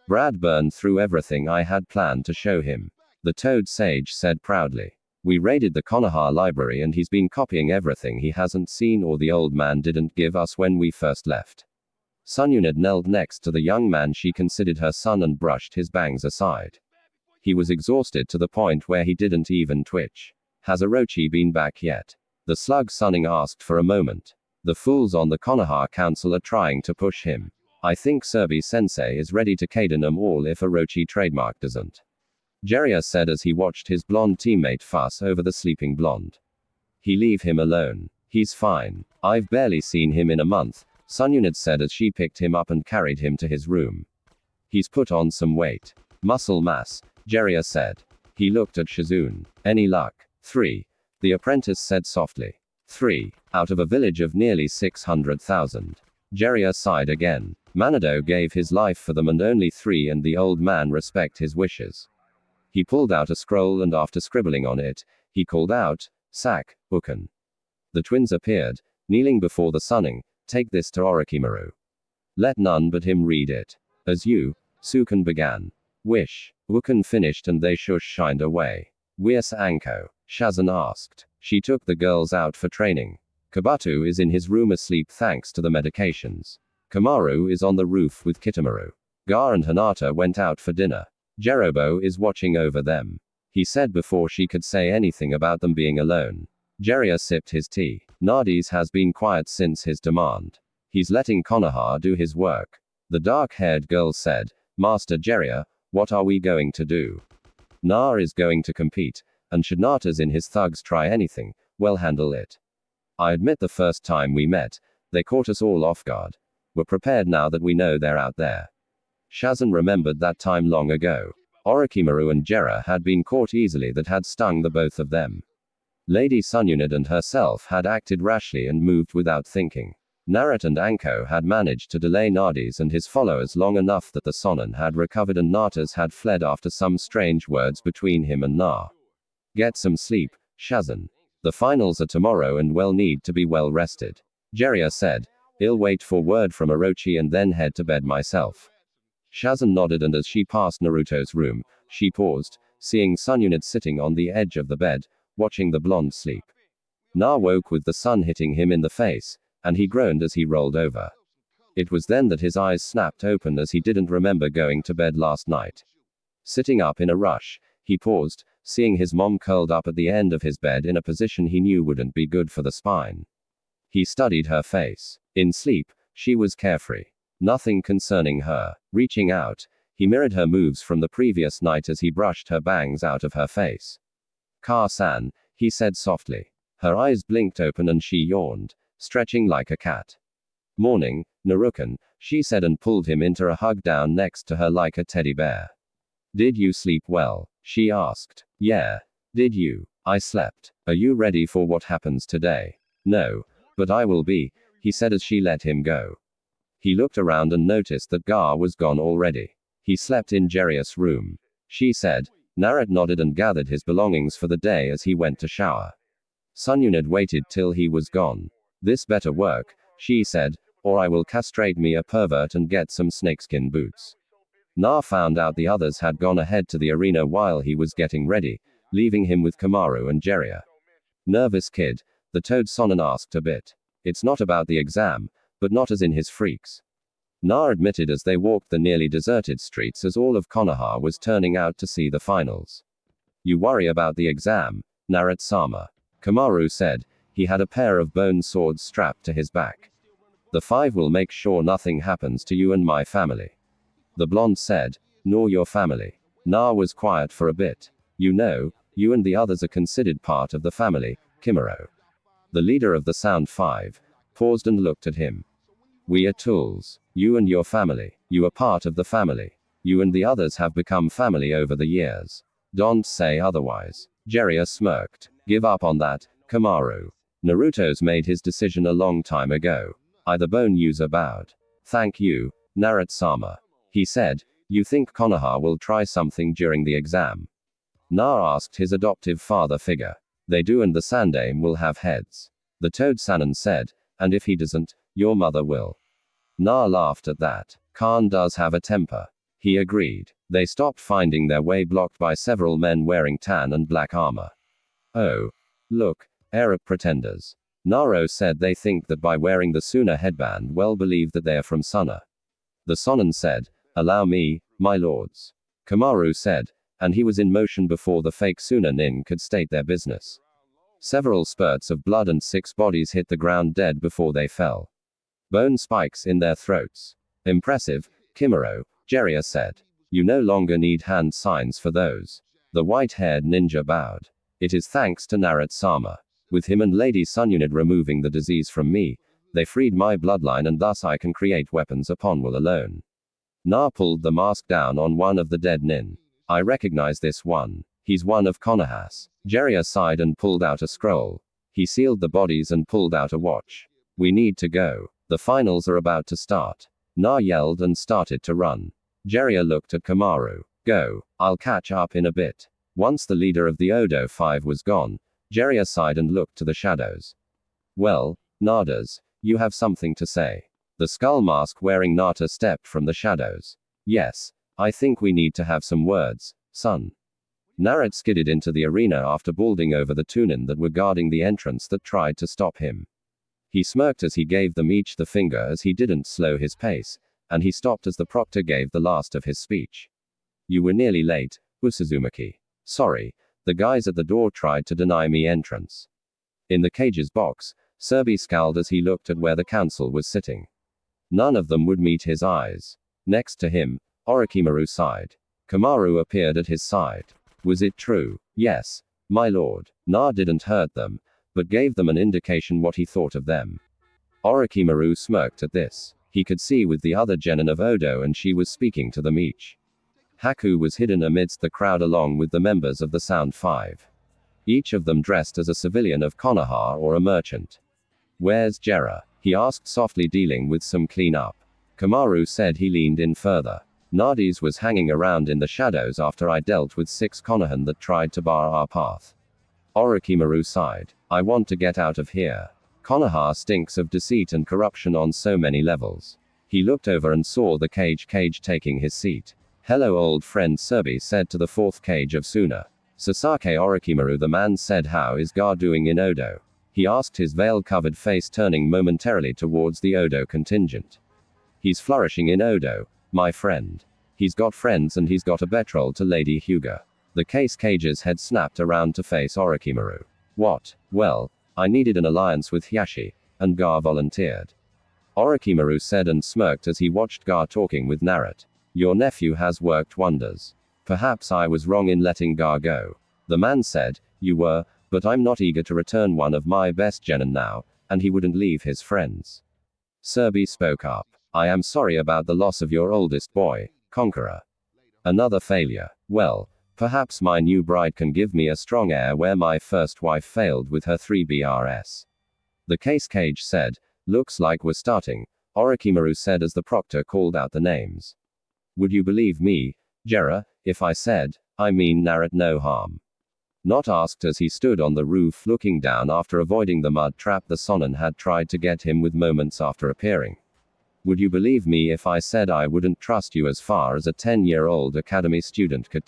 Speaker 1: "Brad burned through everything I had planned to show him," the Toad Sage said proudly. "We raided the Konoha library and he's been copying everything he hasn't seen or the old man didn't give us when we first left." Sunyunid knelt next to the young man she considered her son and brushed his bangs aside. He was exhausted to the point where he didn't even twitch. "Has Orochi been back yet?" the slug Sunning asked for a moment. "The fools on the Konoha council are trying to push him. I think Surby-sensei is ready to caden them all if Orochi trademark doesn't," Jiraiya said as he watched his blonde teammate fuss over the sleeping blonde. "He leave him alone. He's fine. I've barely seen him in a month," Sunyunid said as she picked him up and carried him to his room. "He's put on some weight. Muscle mass," Jiraiya said. He looked at Shizune. "Any luck?" "3. The apprentice said softly. 3. Out of a village of nearly 600,000. Jiraiya sighed again. Manado gave his life for them and only 3 and the old man respect his wishes. He pulled out a scroll and after scribbling on it, he called out, "Sak, Ukan." The twins appeared, kneeling before the Sunning. "Take this to Orochimaru. Let none but him read it. As you," Sukan began. "Wish." Ukan finished and they shined away. "Where's Anko?" Shazan asked. "She took the girls out for training. Kabuto is in his room asleep thanks to the medications. Kamaru is on the roof with Kitamaru. Gar and Hinata went out for dinner. Jerobo is watching over them, he said before she could say anything about them being alone. Jiraiya sipped his tea. Nardis has been quiet since his demand. He's letting Konoha do his work. The dark-haired girl said, Master Jiraiya, what are we going to do? Na is going to compete, and should Natas in his thugs try anything, well handle it. I admit the first time we met, they caught us all off guard. We're prepared now that we know they're out there. Shazan remembered that time long ago. Orochimaru and Jiraiya had been caught easily, that had stung the both of them. Lady Sunyunid and herself had acted rashly and moved without thinking. Naruto and Anko had managed to delay Nardis and his followers long enough that the Sonin had recovered and Natas had fled after some strange words between him and Na. Get some sleep, Shazan. The finals are tomorrow and we'll need to be well rested. Jiraiya said, I'll wait for word from Orochi and then head to bed myself. Shazan nodded, and as she passed Naruto's room, she paused, seeing Sunyunid sitting on the edge of the bed, watching the blonde sleep. Na woke with the sun hitting him in the face, and he groaned as he rolled over. It was then that his eyes snapped open, as he didn't remember going to bed last night. Sitting up in a rush, he paused, seeing his mom curled up at the end of his bed in a position he knew wouldn't be good for the spine. He studied her face. In sleep, she was carefree. Nothing concerning her. Reaching out, he mirrored her moves from the previous night as he brushed her bangs out of her face. Ka-san, he said softly. Her eyes blinked open and she yawned, stretching like a cat. Morning, Naruken, she said, and pulled him into a hug down next to her like a teddy bear. Did you sleep well? She asked. Yeah. Did you? I slept. Are you ready for what happens today? No. But I will be, he said as she let him go. He looked around and noticed that Gar was gone already. He slept in Jiraiya's room. She said. Naruto nodded and gathered his belongings for the day as he went to shower. Sunyunid waited till he was gone. This better work, she said, or I will castrate me a pervert and get some snakeskin boots. Na found out the others had gone ahead to the arena while he was getting ready, leaving him with Kamaru and Jiraiya. Nervous kid, the Toad Sonin asked a bit. It's not about the exam, but not as in his freaks. Na admitted as they walked the nearly deserted streets as all of Konoha was turning out to see the finals. You worry about the exam, Naruto-sama. Kamaru said. He had a pair of bone swords strapped to his back. The five will make sure nothing happens to you and my family. The blonde said. Nor your family. Na was quiet for a bit. You know, you and the others are considered part of the family, Kimuro. The leader of the Sound Five paused and looked at him. We are tools. You and your family. You are part of the family. You and the others have become family over the years. Don't say otherwise. Jiraiya smirked. Give up on that, Kamaru. Naruto's made his decision a long time ago. The bone user bowed. Thank you, Naruto-sama. He said. You think Konoha will try something during the exam? Na asked his adoptive father figure. They do, and the Sandaime will have heads. The Toad Sannin said. And if he doesn't, your mother will. Na laughed at that. Khan does have a temper. He agreed. They stopped, finding their way blocked by several men wearing tan and black armor. Oh. Look, Arab pretenders. Naro said they think that by wearing the Suna headband well believe that they are from Suna. The Sonin said, allow me, my lords. Kamaru said, and he was in motion before the fake Suna nin could state their business. Several spurts of blood and 6 bodies hit the ground dead before they fell. Bone spikes in their throats. Impressive, Kimuro, Jiraiya said. You no longer need hand signs for those. The white-haired ninja bowed. It is thanks to Naruto-sama. With him and Lady Sunyunid removing the disease from me, they freed my bloodline and thus I can create weapons upon will alone. Na pulled the mask down on one of the dead nin. I recognize this one. He's one of Konoha's. Jiraiya sighed and pulled out a scroll. He sealed the bodies and pulled out a watch. We need to go. The finals are about to start. Na yelled and started to run. Jiraiya looked at Kamaru. Go. I'll catch up in a bit. Once the leader of the Odo Five was gone, Jiraiya sighed and looked to the shadows. Well, Nadas, you have something to say. The skull mask wearing Nata stepped from the shadows. Yes, I think we need to have some words, son. Naruto skidded into the arena after balding over the Tunin that were guarding the entrance that tried to stop him. He smirked as he gave them each the finger as he didn't slow his pace, and he stopped as the proctor gave the last of his speech. You were nearly late, Usuzumaki. Sorry, the guys at the door tried to deny me entrance. In the cage's box, Serbi scowled as he looked at where the council was sitting. None of them would meet his eyes. Next to him, Orochimaru sighed. Kamaru appeared at his side. Was it true? Yes, my lord. Na didn't hurt them, but gave them an indication what he thought of them. Orochimaru smirked at this. He could see with the other genin of Odo and she was speaking to them each. Haku was hidden amidst the crowd along with the members of the Sound Five. Each of them dressed as a civilian of Konoha or a merchant. Where's Jera? He asked softly, dealing with some clean-up. Kamaru said he leaned in further. Nades was hanging around in the shadows after I dealt with 6 Konohan that tried to bar our path. Orochimaru sighed. I want to get out of here. Konoha stinks of deceit and corruption on so many levels. He looked over and saw the cage taking his seat. Hello old friend, Serbi said to the 4th cage of Suna. Sasake Orochimaru, the man said, how is Gar doing in Odo? He asked, his veil-covered face turning momentarily towards the Odo contingent. He's flourishing in Odo, my friend. He's got friends and he's got a betrothal to Lady Hyuga. The cage's head snapped around to face Orochimaru. What? Well, I needed an alliance with Hyashi, and Gar volunteered. Orochimaru said and smirked as he watched Gar talking with Narut. Your nephew has worked wonders. Perhaps I was wrong in letting Gar go. The man said, you were, but I'm not eager to return one of my best genin now, and he wouldn't leave his friends. Serbi spoke up. I am sorry about the loss of your oldest boy, Conqueror. Another failure. Well, perhaps my new bride can give me a strong heir where my first wife failed with her 3 BRS. The cage said, looks like we're starting, Orochimaru said as the proctor called out the names. Would you believe me, Jera, if I said, I mean Narut no harm? Not asked as he stood on the roof looking down after avoiding the mud trap the Sonin had tried to get him with moments after appearing. Would you believe me if I said I wouldn't trust you as far as a 10-year-old academy student could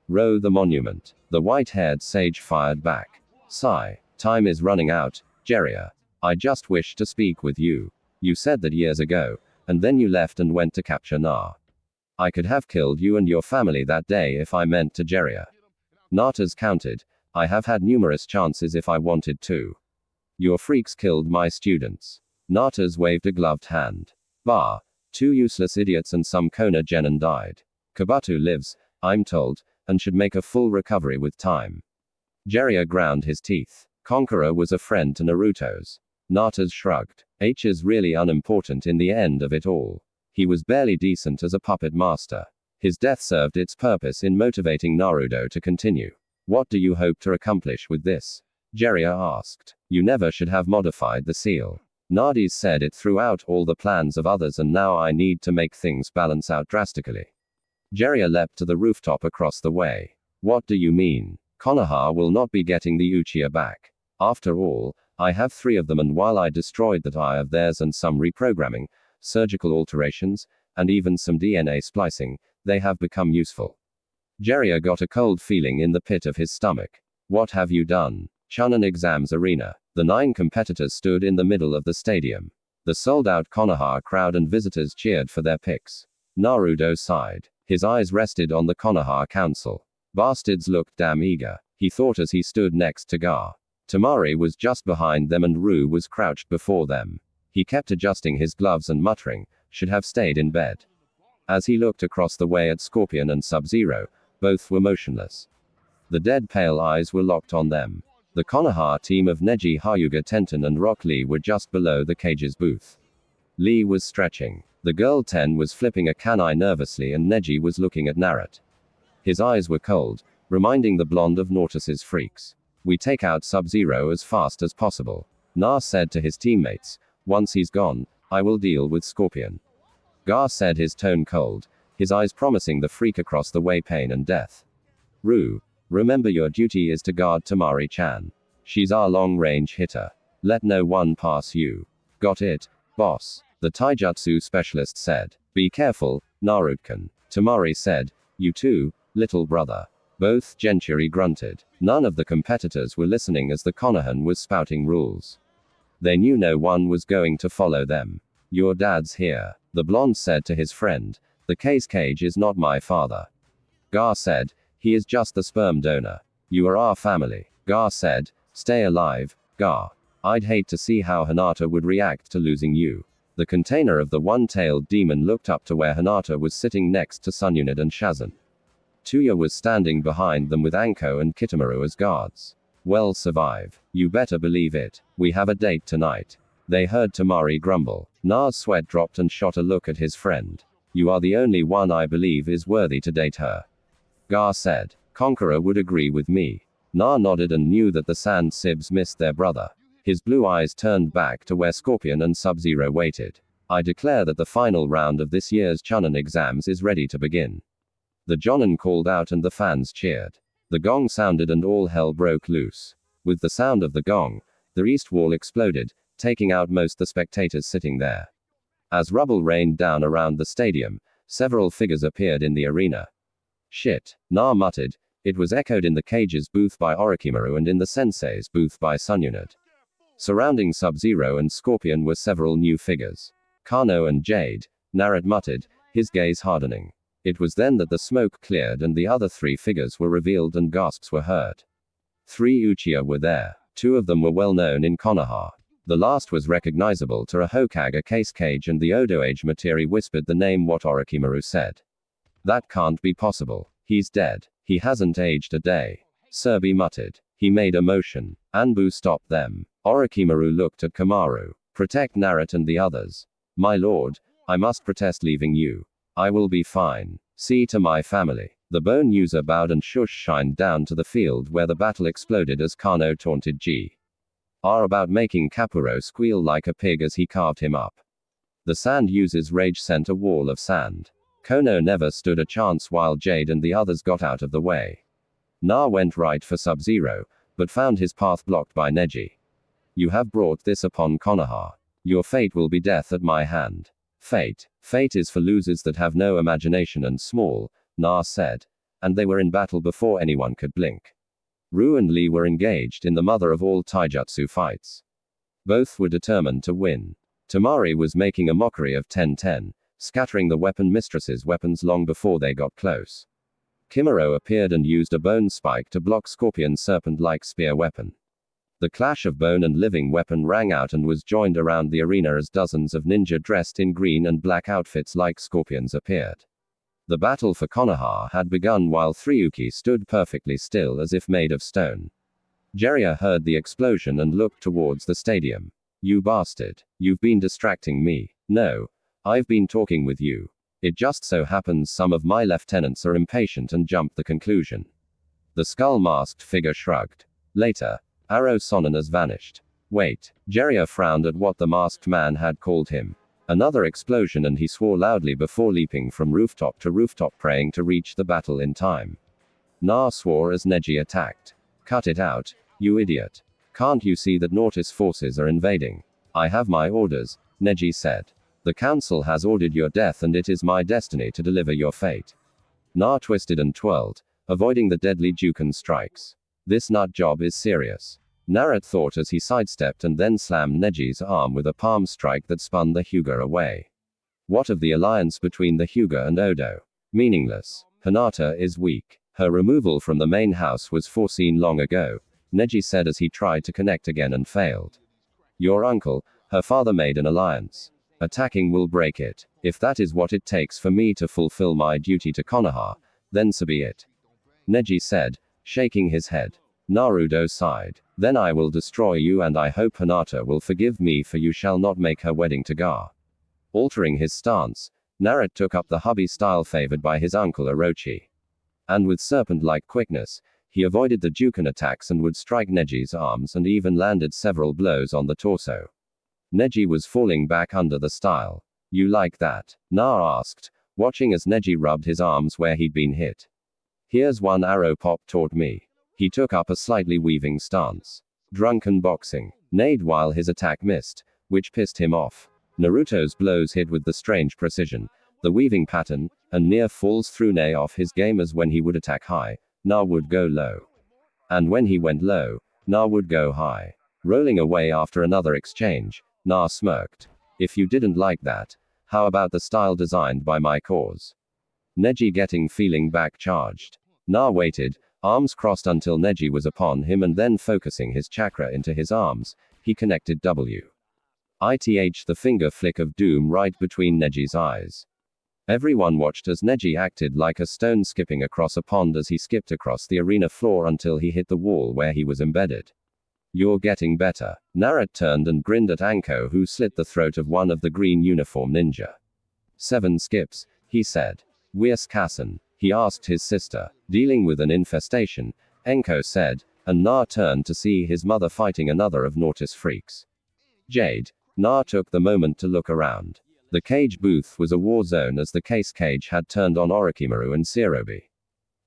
Speaker 1: row the monument? The white-haired sage fired back. Sigh. Time is running out, Jeria. I just wish to speak with you. You said that years ago, and then you left and went to capture Na. I could have killed you and your family that day if I meant to, Jeria. Natas counted. I have had numerous chances if I wanted to. Your freaks killed my students. Natas waved a gloved hand. Bah. 2 useless idiots and some Kona genin died. Kabuto lives, I'm told, and should make a full recovery with time. Jeria ground his teeth. Conqueror was a friend to Naruto's. Natas shrugged. H is really unimportant in the end of it all. He was barely decent as a puppet master. His death served its purpose in motivating Naruto to continue. What do you hope to accomplish with this? Jeria asked. You never should have modified the seal. Nades said it throughout all the plans of others and now I need to make things balance out drastically. Jeria leapt to the rooftop across the way. What do you mean? Konoha will not be getting the Uchiha back. After all, I have 3 of them and while I destroyed that eye of theirs and some reprogramming, surgical alterations, and even some DNA splicing, they have become useful. Jeria got a cold feeling in the pit of his stomach. What have you done? Chunin Exams Arena. The 9 competitors stood in the middle of the stadium. The sold-out Konoha crowd and visitors cheered for their picks. Naruto sighed. His eyes rested on the Konoha council. Bastards looked damn eager, he thought as he stood next to Gar. Tamari was just behind them and Ru was crouched before them. He kept adjusting his gloves and muttering, should have stayed in bed. As he looked across the way at Scorpion and Sub-Zero, both were motionless. The dead pale eyes were locked on them. The Konoha team of Neji, Hyuga, Tenten and Rock Lee were just below the cage's booth. Lee was stretching. The girl Ten was flipping a kanai nervously and Neji was looking at Narut. His eyes were cold, reminding the blonde of Nautus's freaks. We take out Sub-Zero as fast as possible. Na said to his teammates, once he's gone, I will deal with Scorpion. Gar said, his tone cold, his eyes promising the freak across the way pain and death. Ru, remember your duty is to guard Tamari-chan. She's our long-range hitter. Let no one pass you. Got it, boss? The taijutsu specialist said. Be careful, Narutkan. Tamari said, you too, little brother. Both Genturi grunted. None of the competitors were listening as the Konohan was spouting rules. They knew no one was going to follow them. Your dad's here. The blonde said to his friend, the case cage is not my father. Gar said, he is just the sperm donor. You are our family. Gar said, stay alive, Gar. I'd hate to see how Hinata would react to losing you. The container of the one-tailed demon looked up to where Hinata was sitting next to Sunyunit and Shazan. Tuya was standing behind them with Anko and Kitamaru as guards. Well, survive. You better believe it. We have a date tonight. They heard Tamari grumble. Na's sweat dropped and shot a look at his friend. You are the only one I believe is worthy to date her. Gar said. Conqueror would agree with me. Na nodded and knew that the Sand Sibs missed their brother. His blue eyes turned back to where Scorpion and Sub-Zero waited. I declare that the final round of this year's Chunin exams is ready to begin. The Jonin called out and the fans cheered. The gong sounded and all hell broke loose. With the sound of the gong, the east wall exploded, taking out most the spectators sitting there. As rubble rained down around the stadium, several figures appeared in the arena. Shit, Na muttered. It was echoed in the cage's booth by Orochimaru and in the sensei's booth by Sunyunit. Surrounding Sub-Zero and Scorpion were several new figures. Kano and Jade, Narut muttered, his gaze hardening. It was then that the smoke cleared and the other three figures were revealed and gasps were heard. 3 Uchiha were there. 2 of them were well known in Konoha. The last was recognizable to a Hokage Case Cage and the Odo Age Materi whispered the name what Orochimaru said. That can't be possible. He's dead. He hasn't aged a day. Serbi muttered. He made a motion. Anbu stopped them. Orochimaru looked at Kamaru. Protect Narut and the others. My lord, I must protest leaving you. I will be fine. See to my family. The bone user bowed and shush shined down to the field where the battle exploded as Kano taunted G.R. about making Kapuro squeal like a pig as he carved him up. The sand user's rage sent a wall of sand. Kono never stood a chance while Jade and the others got out of the way. Na went right for Sub-Zero, but found his path blocked by Neji. You have brought this upon Konoha. Your fate will be death at my hand. Fate. Fate is for losers that have no imagination and small, Na said. And they were in battle before anyone could blink. Ru and Lee were engaged in the mother of all taijutsu fights. Both were determined to win. Tamari was making a mockery of 10-10, scattering the weapon mistress's weapons long before they got close. Kimuro appeared and used a bone spike to block Scorpion's serpent-like spear weapon. The clash of bone and living weapon rang out and was joined around the arena as dozens of ninja dressed in green and black outfits like Scorpions appeared. The battle for Konoha had begun while 3 Uki stood perfectly still as if made of stone. Jiraiya heard the explosion and looked towards the stadium. You bastard. You've been distracting me. No. I've been talking with you. It just so happens some of my lieutenants are impatient and jumped the conclusion. The skull-masked figure shrugged. Later, Arrow Sonnen has vanished. Wait. Jiraiya frowned at what the masked man had called him. Another explosion and he swore loudly before leaping from rooftop to rooftop praying to reach the battle in time. Na swore as Neji attacked. Cut it out, you idiot. Can't you see that Nautis forces are invading? I have my orders, Neji said. The council has ordered your death and it is my destiny to deliver your fate. Na twisted and twirled, avoiding the deadly Juken strikes. This nut job is serious. Narut thought as he sidestepped and then slammed Neji's arm with a palm strike that spun the Hyuga away. What of the alliance between the Hyuga and Odo? Meaningless. Hinata is weak. Her removal from the main house was foreseen long ago, Neji said as he tried to connect again and failed. Your uncle, her father made an alliance. Attacking will break it. If that is what it takes for me to fulfill my duty to Konoha, then so be it. Neji said, shaking his head. Naruto sighed. Then I will destroy you and I hope Hinata will forgive me for you shall not make her wedding to Gar. Altering his stance, Narut took up the hubby style favored by his uncle Orochi. And with serpent-like quickness, he avoided the Juken attacks and would strike Neji's arms and even landed several blows on the torso. Neji was falling back under the style. You like that? Na asked, watching as Neji rubbed his arms where he'd been hit. Here's one arrow Pop taught me. He took up a slightly weaving stance. Drunken boxing. Neighed while his attack missed, which pissed him off. Naruto's blows hit with the strange precision, the weaving pattern, and near falls threw Ne off his game as when he would attack high, Na would go low. And when he went low, Na would go high. Rolling away after another exchange, Na smirked. If you didn't like that, How about the style designed by my cause? Neji getting feeling back charged. Na waited, arms crossed until Neji was upon him and then focusing his chakra into his arms, he connected WITH the finger flick of doom right between Neji's eyes. Everyone watched as Neji acted like a stone skipping across a pond as he skipped across the arena floor until he hit the wall where he was embedded. You're getting better. Naruto turned and grinned at Anko, who slit the throat of one of the green uniform ninja. 7 skips, he said. Where's Kassen? He asked his sister. Dealing with an infestation, Anko said, and Na turned to see his mother fighting another of Naruto's freaks. Jade. Na took the moment to look around. The cage booth was a war zone as the case cage had turned on Orochimaru and Shirobi.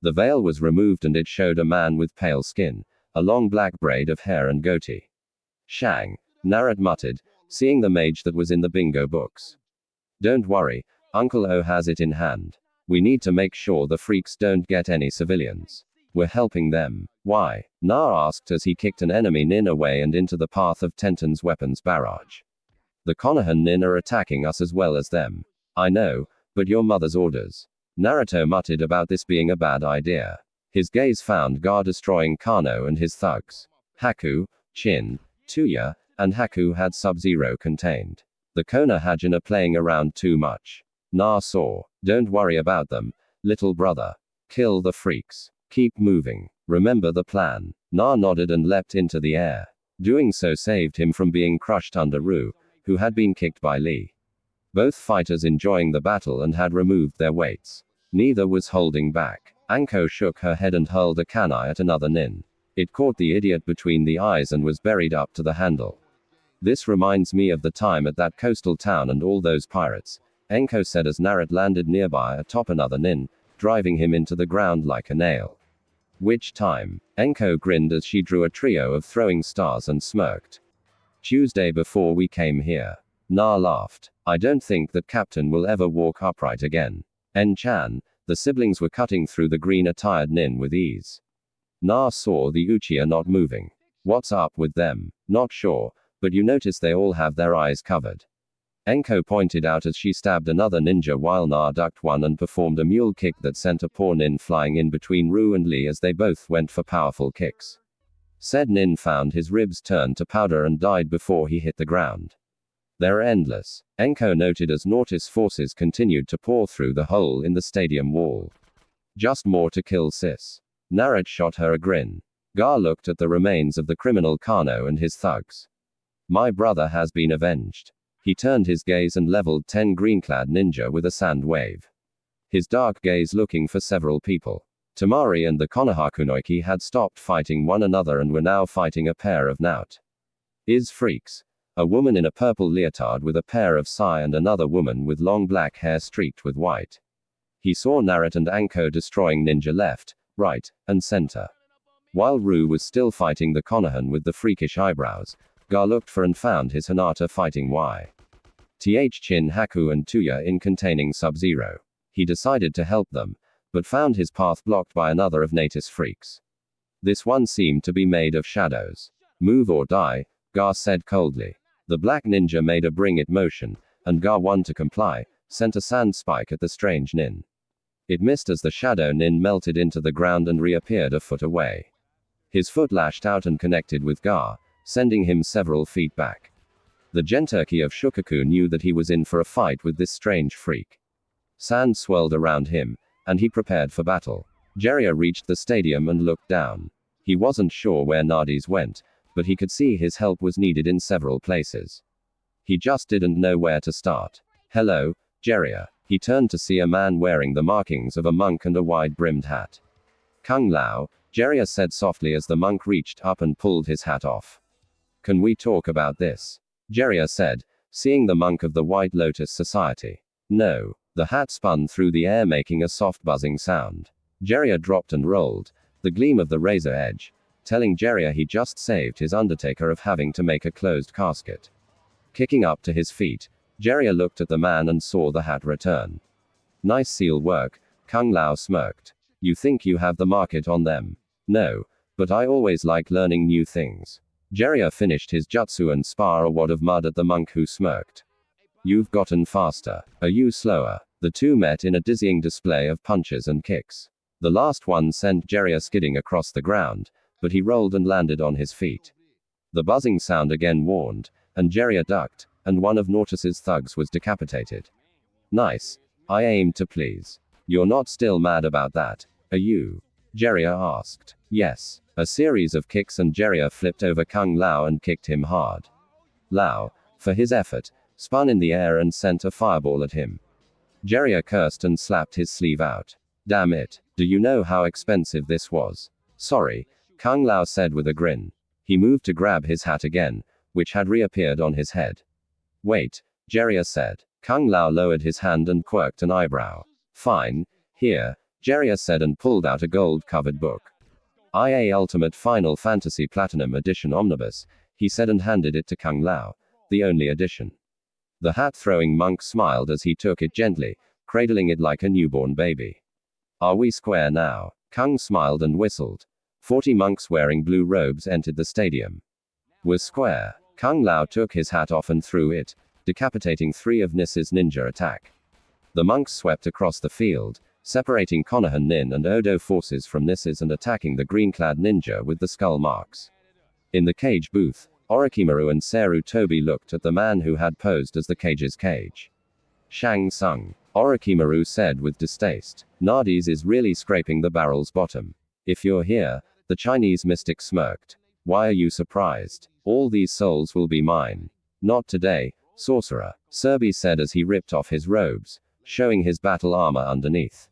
Speaker 1: The veil was removed and it showed a man with pale skin, a long black braid of hair and goatee. Shang. Naruto muttered, seeing the mage that was in the bingo books. Don't worry, Uncle O has it in hand. We need to make sure the freaks don't get any civilians. We're helping them. Why? Na asked as he kicked an enemy nin away and into the path of Tenten's weapons barrage. The Konohan nin are attacking us as well as them. I know, but your mother's orders. Naruto muttered about this being a bad idea. His gaze found Gar destroying Kano and his thugs. Haku, Chin, Tuya, and Haku had Sub-Zero contained. The Konohajin are playing around too much. Na saw. Don't worry about them, little brother. Kill the freaks. Keep moving. Remember the plan. Na nodded and leapt into the air. Doing so saved him from being crushed under Ru, who had been kicked by Lee. Both fighters enjoying the battle and had removed their weights. Neither was holding back. Anko shook her head and hurled a kunai at another nin. It caught the idiot between the eyes and was buried up to the handle. This reminds me of the time at that coastal town and all those pirates, Anko said as Naruto landed nearby atop another nin, driving him into the ground like a nail. Which time? Anko grinned as she drew a trio of throwing stars and smirked. Tuesday before we came here. Na laughed. I don't think that Captain will ever walk upright again. En-chan, the siblings were cutting through the green-attired nin with ease. Na saw the Uchiha not moving. What's up with them? Not sure, but you notice they all have their eyes covered. Enko pointed out as she stabbed another ninja while Na ducked one and performed a mule kick that sent a poor nin flying in between Ru and Lee as they both went for powerful kicks. Said nin found his ribs turned to powder and died before he hit the ground. They're endless, Enko noted as Naruto's forces continued to pour through the hole in the stadium wall. Just more to kill, sis. Naruto shot her a grin. Gar looked at the remains of the criminal Kano and his thugs. My brother has been avenged. He turned his gaze and leveled 10 green-clad ninja with a sand wave. His dark gaze looking for several people. Temari and the Konohakunoiki had stopped fighting one another and were now fighting a pair of Naut. Freaks. A woman in a purple leotard with a pair of sai and another woman with long black hair streaked with white. He saw Naruto and Anko destroying ninja left, right, and center. While Ru was still fighting the Konohan with the freakish eyebrows, Gar looked for and found his Hinata fighting Chin Haku and Tuya in containing Sub-Zero. He decided to help them, but found his path blocked by another of Natus freaks. This one seemed to be made of shadows. Move or die, Gar said coldly. The black ninja made a bring it motion, and Gar, one to comply, sent a sand spike at the strange nin. It missed as the shadow nin melted into the ground and reappeared a foot away. His foot lashed out and connected with Gar, sending him several feet back. The Genturki of Shukaku knew that he was in for a fight with this strange freak. Sand swirled around him, and he prepared for battle. Jiraiya reached the stadium and looked down. He wasn't sure where Nades went, but he could see his help was needed in several places. He just didn't know where to start. Hello, Jiraiya. He turned to see a man wearing the markings of a monk and a wide-brimmed hat. Kung Lao, Jiraiya said softly as the monk reached up and pulled his hat off. Can we talk about this? Jiraiya said, seeing the monk of the White Lotus Society. No. The hat spun through the air making a soft buzzing sound. Jiraiya dropped and rolled, the gleam of the razor edge, telling Jiraiya he just saved his undertaker of having to make a closed casket. Kicking up to his feet, Jiraiya looked at the man and saw the hat return. Nice seal work, Kung Lao smirked. You think you have the market on them? No, but I always like learning new things. Jiraiya finished his jutsu and spar a wad of mud at the monk who smirked. You've gotten faster. Are you slower? The two met in a dizzying display of punches and kicks. The last one sent Jiraiya skidding across the ground, but he rolled and landed on his feet. The buzzing sound again warned, and Jiraiya ducked, and one of Nautilus's thugs was decapitated. Nice. I aimed to please. You're not still mad about that, are you? Jiraiya asked. Yes. A series of kicks and Jiraiya flipped over Kung Lao and kicked him hard. Lao, for his effort, spun in the air and sent a fireball at him. Jiraiya cursed and slapped his sleeve out. Damn it. Do you know how expensive this was? Sorry, Kung Lao said with a grin. He moved to grab his hat again, which had reappeared on his head. Wait, Jiraiya said. Kung Lao lowered his hand and quirked an eyebrow. Fine, here, Jiraiya said and pulled out a gold-covered book. IA Ultimate Final Fantasy Platinum Edition Omnibus, he said and handed it to Kung Lao, the only edition. The hat-throwing monk smiled as he took it gently, cradling it like a newborn baby. Are we square now? Kung smiled and whistled. 40 monks wearing blue robes entered the stadium. Was square. Kung Lao took his hat off and threw it, decapitating 3 of Nis's ninja attack. The monks swept across the field, separating Konoha Nin and Odo forces from Nis's and attacking the green-clad ninja with the skull marks. In the cage booth, Orochimaru and Sarutobi looked at the man who had posed as the cage's cage. Shang Tsung. Orochimaru said with distaste. Nardis is really scraping the barrel's bottom. If you're here, the Chinese mystic smirked. Why are you surprised? All these souls will be mine. Not today, sorcerer, Serbi said as he ripped off his robes, showing his battle armor underneath.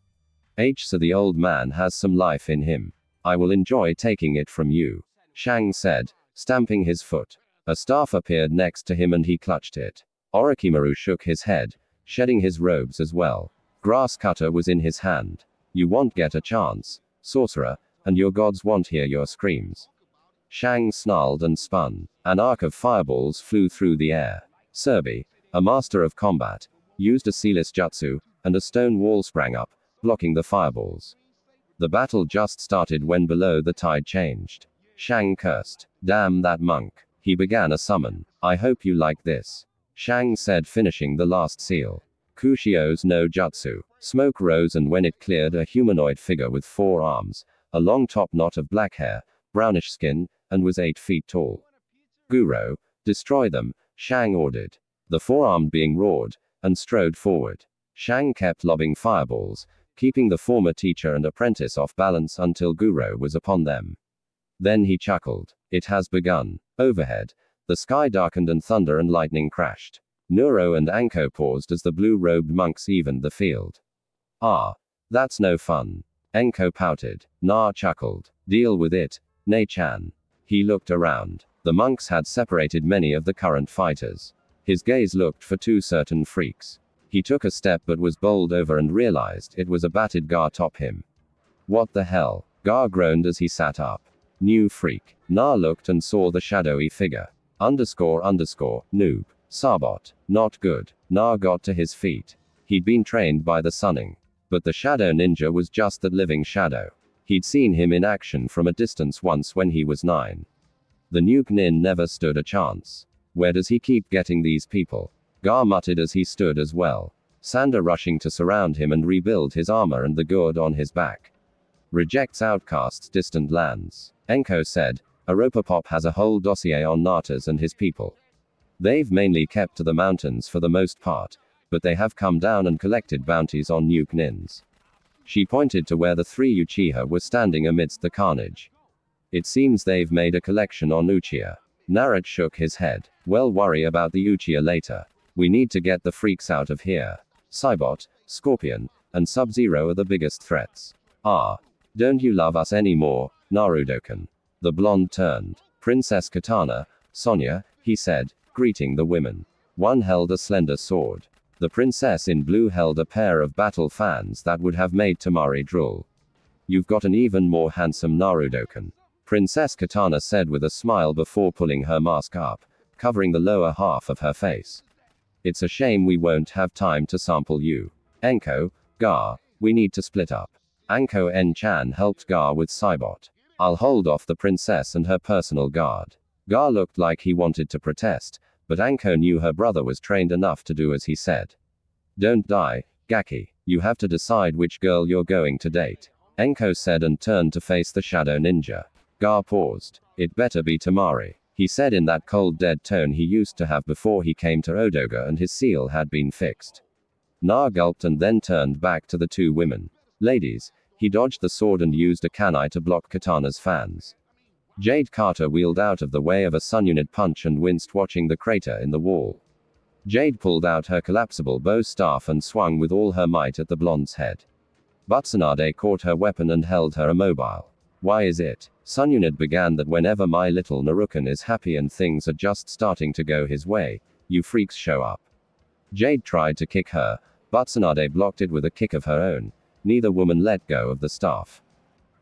Speaker 1: So the old man has some life in him. I will enjoy taking it from you. Shang said, stamping his foot. A staff appeared next to him and he clutched it. Orochimaru shook his head, shedding his robes as well. Grass cutter was in his hand. You won't get a chance, sorcerer, and your gods won't hear your screams. Shang snarled and spun. An arc of fireballs flew through the air. Serbi, a master of combat, used a Seelis jutsu, and a stone wall sprang up, blocking the fireballs. The battle just started when below the tide changed. Shang cursed. Damn that monk. He began a summon. I hope you like this. Shang said, finishing the last seal. Kushio's no jutsu. Smoke rose, and when it cleared, a humanoid figure with 4 arms, a long top knot of black hair, brownish skin, and was 8 feet tall. Guro, destroy them, Shang ordered. The 4-armed being roared, and strode forward. Shang kept lobbing fireballs, keeping the former teacher and apprentice off balance until Guro was upon them. Then he chuckled. It has begun. Overhead, the sky darkened and thunder and lightning crashed. Nuro and Anko paused as the blue-robed monks evened the field. Ah, that's no fun. Anko pouted. Na chuckled. Deal with it, Nei-chan. He looked around. The monks had separated many of the current fighters. His gaze looked for 2 certain freaks. He took a step but was bowled over and realized it was a battered Gar top him. What the hell? Gar groaned as he sat up. New freak. Na looked and saw the shadowy figure. __noob. Sabot. Not good. Na got to his feet. He'd been trained by the Sunning. But the shadow ninja was just that living shadow. He'd seen him in action from a distance once when he was 9. The Nuke Nin never stood a chance. Where does he keep getting these people? Gar muttered as he stood as well. Sander rushing to surround him and rebuild his armor and the gourd on his back. Rejects outcasts distant lands. Enko said, Aropopop has a whole dossier on Natas and his people. They've mainly kept to the mountains for the most part, but they have come down and collected bounties on Nuke Nins. She pointed to where the 3 Uchiha were standing amidst the carnage. It seems they've made a collection on Uchiha. Narut shook his head. Well, worry about the Uchiha later. We need to get the freaks out of here. Cybot, Scorpion, and Sub-Zero are the biggest threats. Ah. Don't you love us anymore, Naruto-kun? The blonde turned. Princess Katana, Sonia, he said, greeting the women. One held a slender sword. The princess in blue held a pair of battle fans that would have made Tamari drool. You've got an even more handsome Naruto-kun. Princess Katana said with a smile before pulling her mask up, covering the lower half of her face. It's a shame we won't have time to sample you. Enko, Gar, we need to split up. Anko En-chan helped Gar with Cybot. I'll hold off the princess and her personal guard. Gar looked like he wanted to protest, But Anko knew her brother was trained enough to do as he said. Don't die, Gaki. You have to decide which girl you're going to date. Anko said and turned to face the shadow ninja. Gar paused. It better be Temari, he said in that cold dead tone he used to have before he came to Odoga and his seal had been fixed. Na gulped and then turned back to the two women. Ladies, he dodged the sword and used a kunai to block Katana's fans. Jade Carter wheeled out of the way of a Sununit punch and winced watching the crater in the wall. Jade pulled out her collapsible bow staff and swung with all her might at the blonde's head. Butsunade caught her weapon and held her immobile. Why is it, Sununit began, that whenever my little Narukan is happy and things are just starting to go his way, you freaks show up? Jade tried to kick her, Butsunade blocked it with a kick of her own. Neither woman let go of the staff.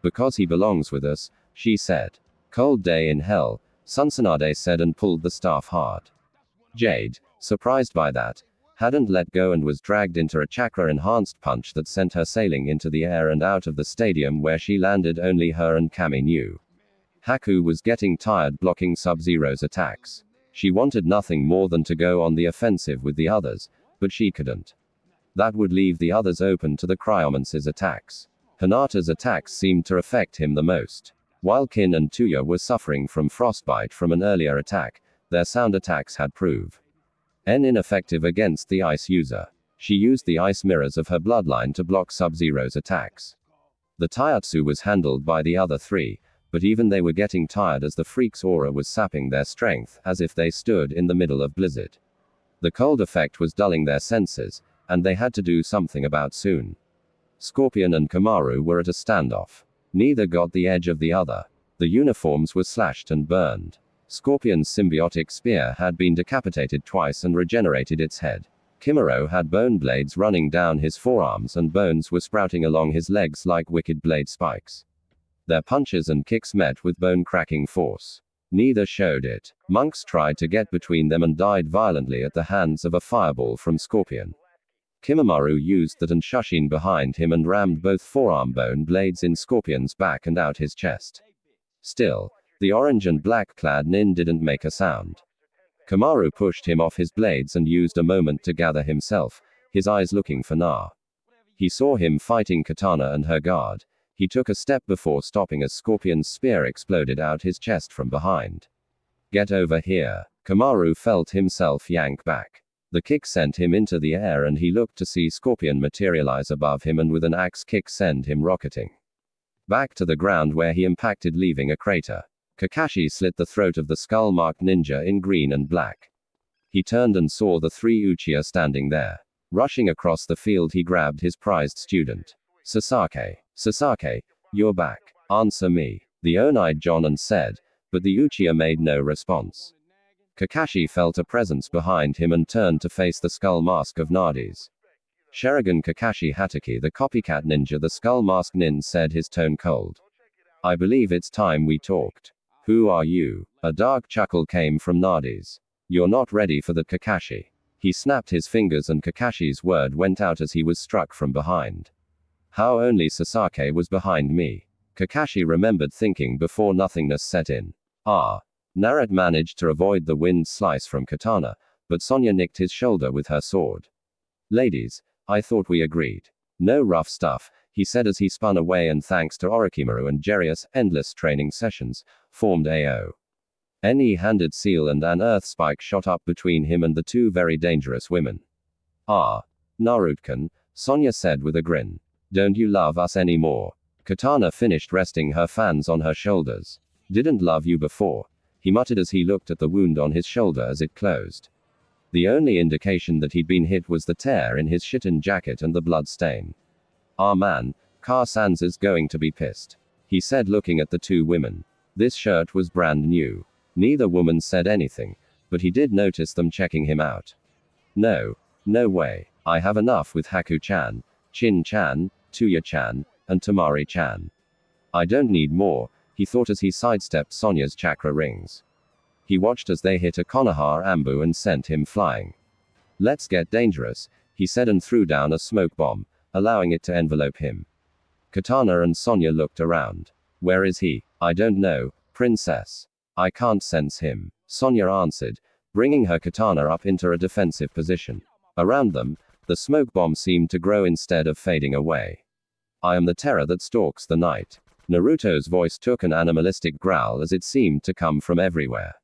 Speaker 1: Because he belongs with us, she said. Cold day in hell, Sunsunade said and pulled the staff hard. Jade, surprised by that, hadn't let go and was dragged into a chakra-enhanced punch that sent her sailing into the air and out of the stadium where she landed. Only her and Kami knew. Haku was getting tired blocking Sub-Zero's attacks. She wanted nothing more than to go on the offensive with the others, but she couldn't. That would leave the others open to the Cryomance's attacks. Hinata's attacks seemed to affect him the most. While Kin and Tuya were suffering from frostbite from an earlier attack, their sound attacks had proved ineffective against the ice user. She used the ice mirrors of her bloodline to block Sub-Zero's attacks. The Taiyatsu was handled by the other three, but even they were getting tired as the freak's aura was sapping their strength, as if they stood in the middle of blizzard. The cold effect was dulling their senses, and they had to do something about soon. Scorpion and Kamaru were at a standoff. Neither got the edge of the other. The uniforms were slashed and burned. Scorpion's symbiotic spear had been decapitated twice and regenerated its head. Kimuro had bone blades running down his forearms and bones were sprouting along his legs like wicked blade spikes. Their punches and kicks met with bone-cracking force. Neither showed it. Monks tried to get between them and died violently at the hands of a fireball from Scorpion. Kimamaru used that and Shushin behind him and rammed both forearm bone blades in Scorpion's back and out his chest. Still, the orange and black-clad nin didn't make a sound. Kamaru pushed him off his blades and used a moment to gather himself, his eyes looking for Na. He saw him fighting Katana and her guard. He took a step before stopping as Scorpion's spear exploded out his chest from behind. Get over here. Kamaru felt himself yank back. The kick sent him into the air and he looked to see Scorpion materialize above him and with an axe kick send him rocketing back to the ground where he impacted, leaving a crater. Kakashi slit the throat of the skull-marked ninja in green and black. He turned and saw the three Uchiha standing there. Rushing across the field he grabbed his prized student. Sasake. Sasake, you're back. Answer me. The one-eyed Jonin said, but the Uchiha made no response. Kakashi felt a presence behind him and turned to face the skull mask of Nadi's. Sharingan Kakashi Hatake, the copycat ninja, the skull mask nin, said, his tone cold. I believe it's time we talked. Who are you? A dark chuckle came from Nadi's. You're not ready for that, Kakashi. He snapped his fingers and Kakashi's word went out as he was struck from behind. How only Sasake was behind me? Kakashi remembered thinking before nothingness set in. Naruto managed to avoid the wind slice from Katana, but Sonya nicked his shoulder with her sword. Ladies, I thought we agreed. No rough stuff, he said as he spun away and thanks to Orochimaru and Jerius, endless training sessions, formed AO. Any-handed seal and an earth spike shot up between him and the two very dangerous women. Naruto-kun, Sonya said with a grin. Don't you love us anymore? Katana finished resting her fans on her shoulders. Didn't love you before, he muttered as he looked at the wound on his shoulder as it closed. The only indication that he'd been hit was the tear in his chitin jacket and the blood stain. Man, Car-sans is going to be pissed, he said looking at the two women. This shirt was brand new. Neither woman said anything, but he did notice them checking him out. No way. I have enough with Haku-chan, Chin-chan, Tuya-chan, and Temari-chan. I don't need more, he thought as he sidestepped Sonya's chakra rings. He watched as they hit a Konoha Ambu and sent him flying. Let's get dangerous, he said and threw down a smoke bomb, allowing it to envelope him. Katana and Sonya looked around. Where is he? I don't know, princess. I can't sense him, Sonya answered, bringing her katana up into a defensive position. Around them, the smoke bomb seemed to grow instead of fading away. I am the terror that stalks the night. Naruto's voice took an animalistic growl as it seemed to come from everywhere.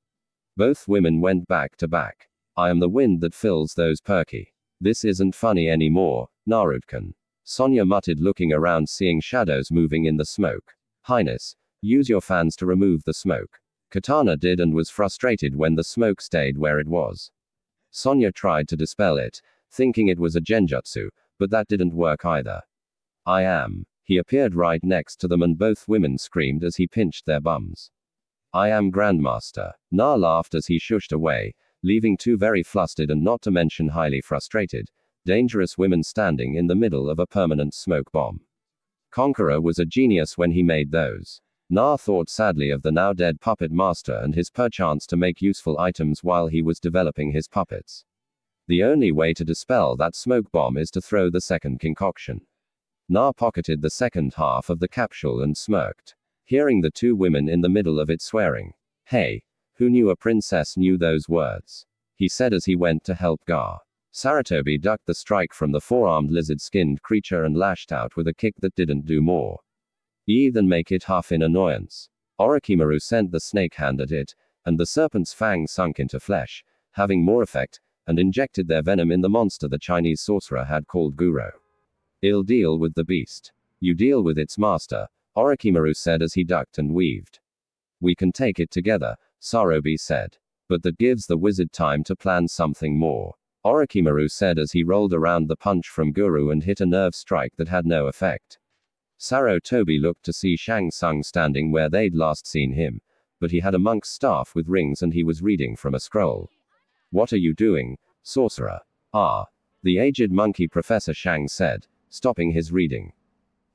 Speaker 1: Both women went back to back. I am the wind that fills those perky. This isn't funny anymore, Naruto-kun. Sonya muttered, looking around, seeing shadows moving in the smoke. Highness, use your fans to remove the smoke. Katana did and was frustrated when the smoke stayed where it was. Sonya tried to dispel it, thinking it was a genjutsu, but that didn't work either. I am. He appeared right next to them and both women screamed as he pinched their bums. I am Grandmaster. Na laughed as he shushed away, leaving two very flustered and not to mention highly frustrated, dangerous women standing in the middle of a permanent smoke bomb. Conqueror was a genius when he made those. Na thought sadly of the now dead puppet master and his perchance to make useful items while he was developing his puppets. The only way to dispel that smoke bomb is to throw the second concoction. Na pocketed the second half of the capsule and smirked, hearing the two women in the middle of it swearing. Hey, who knew a princess knew those words? He said as he went to help Gar. Sarutobi ducked the strike from the four-armed lizard-skinned creature and lashed out with a kick that didn't do more than make it huff in annoyance. Orochimaru sent the snake hand at it, and the serpent's fang sunk into flesh, having more effect, and injected their venom in the monster the Chinese sorcerer had called Guro. I'll deal with the beast. You deal with its master, Orochimaru said as he ducked and weaved. We can take it together, Sarutobi said. But that gives the wizard time to plan something more, Orochimaru said as he rolled around the punch from Guru and hit a nerve strike that had no effect. Sarutobi looked to see Shang Tsung standing where they'd last seen him, but he had a monk's staff with rings and he was reading from a scroll. What are you doing, sorcerer? Ah. The aged monkey Professor Shang said, stopping his reading.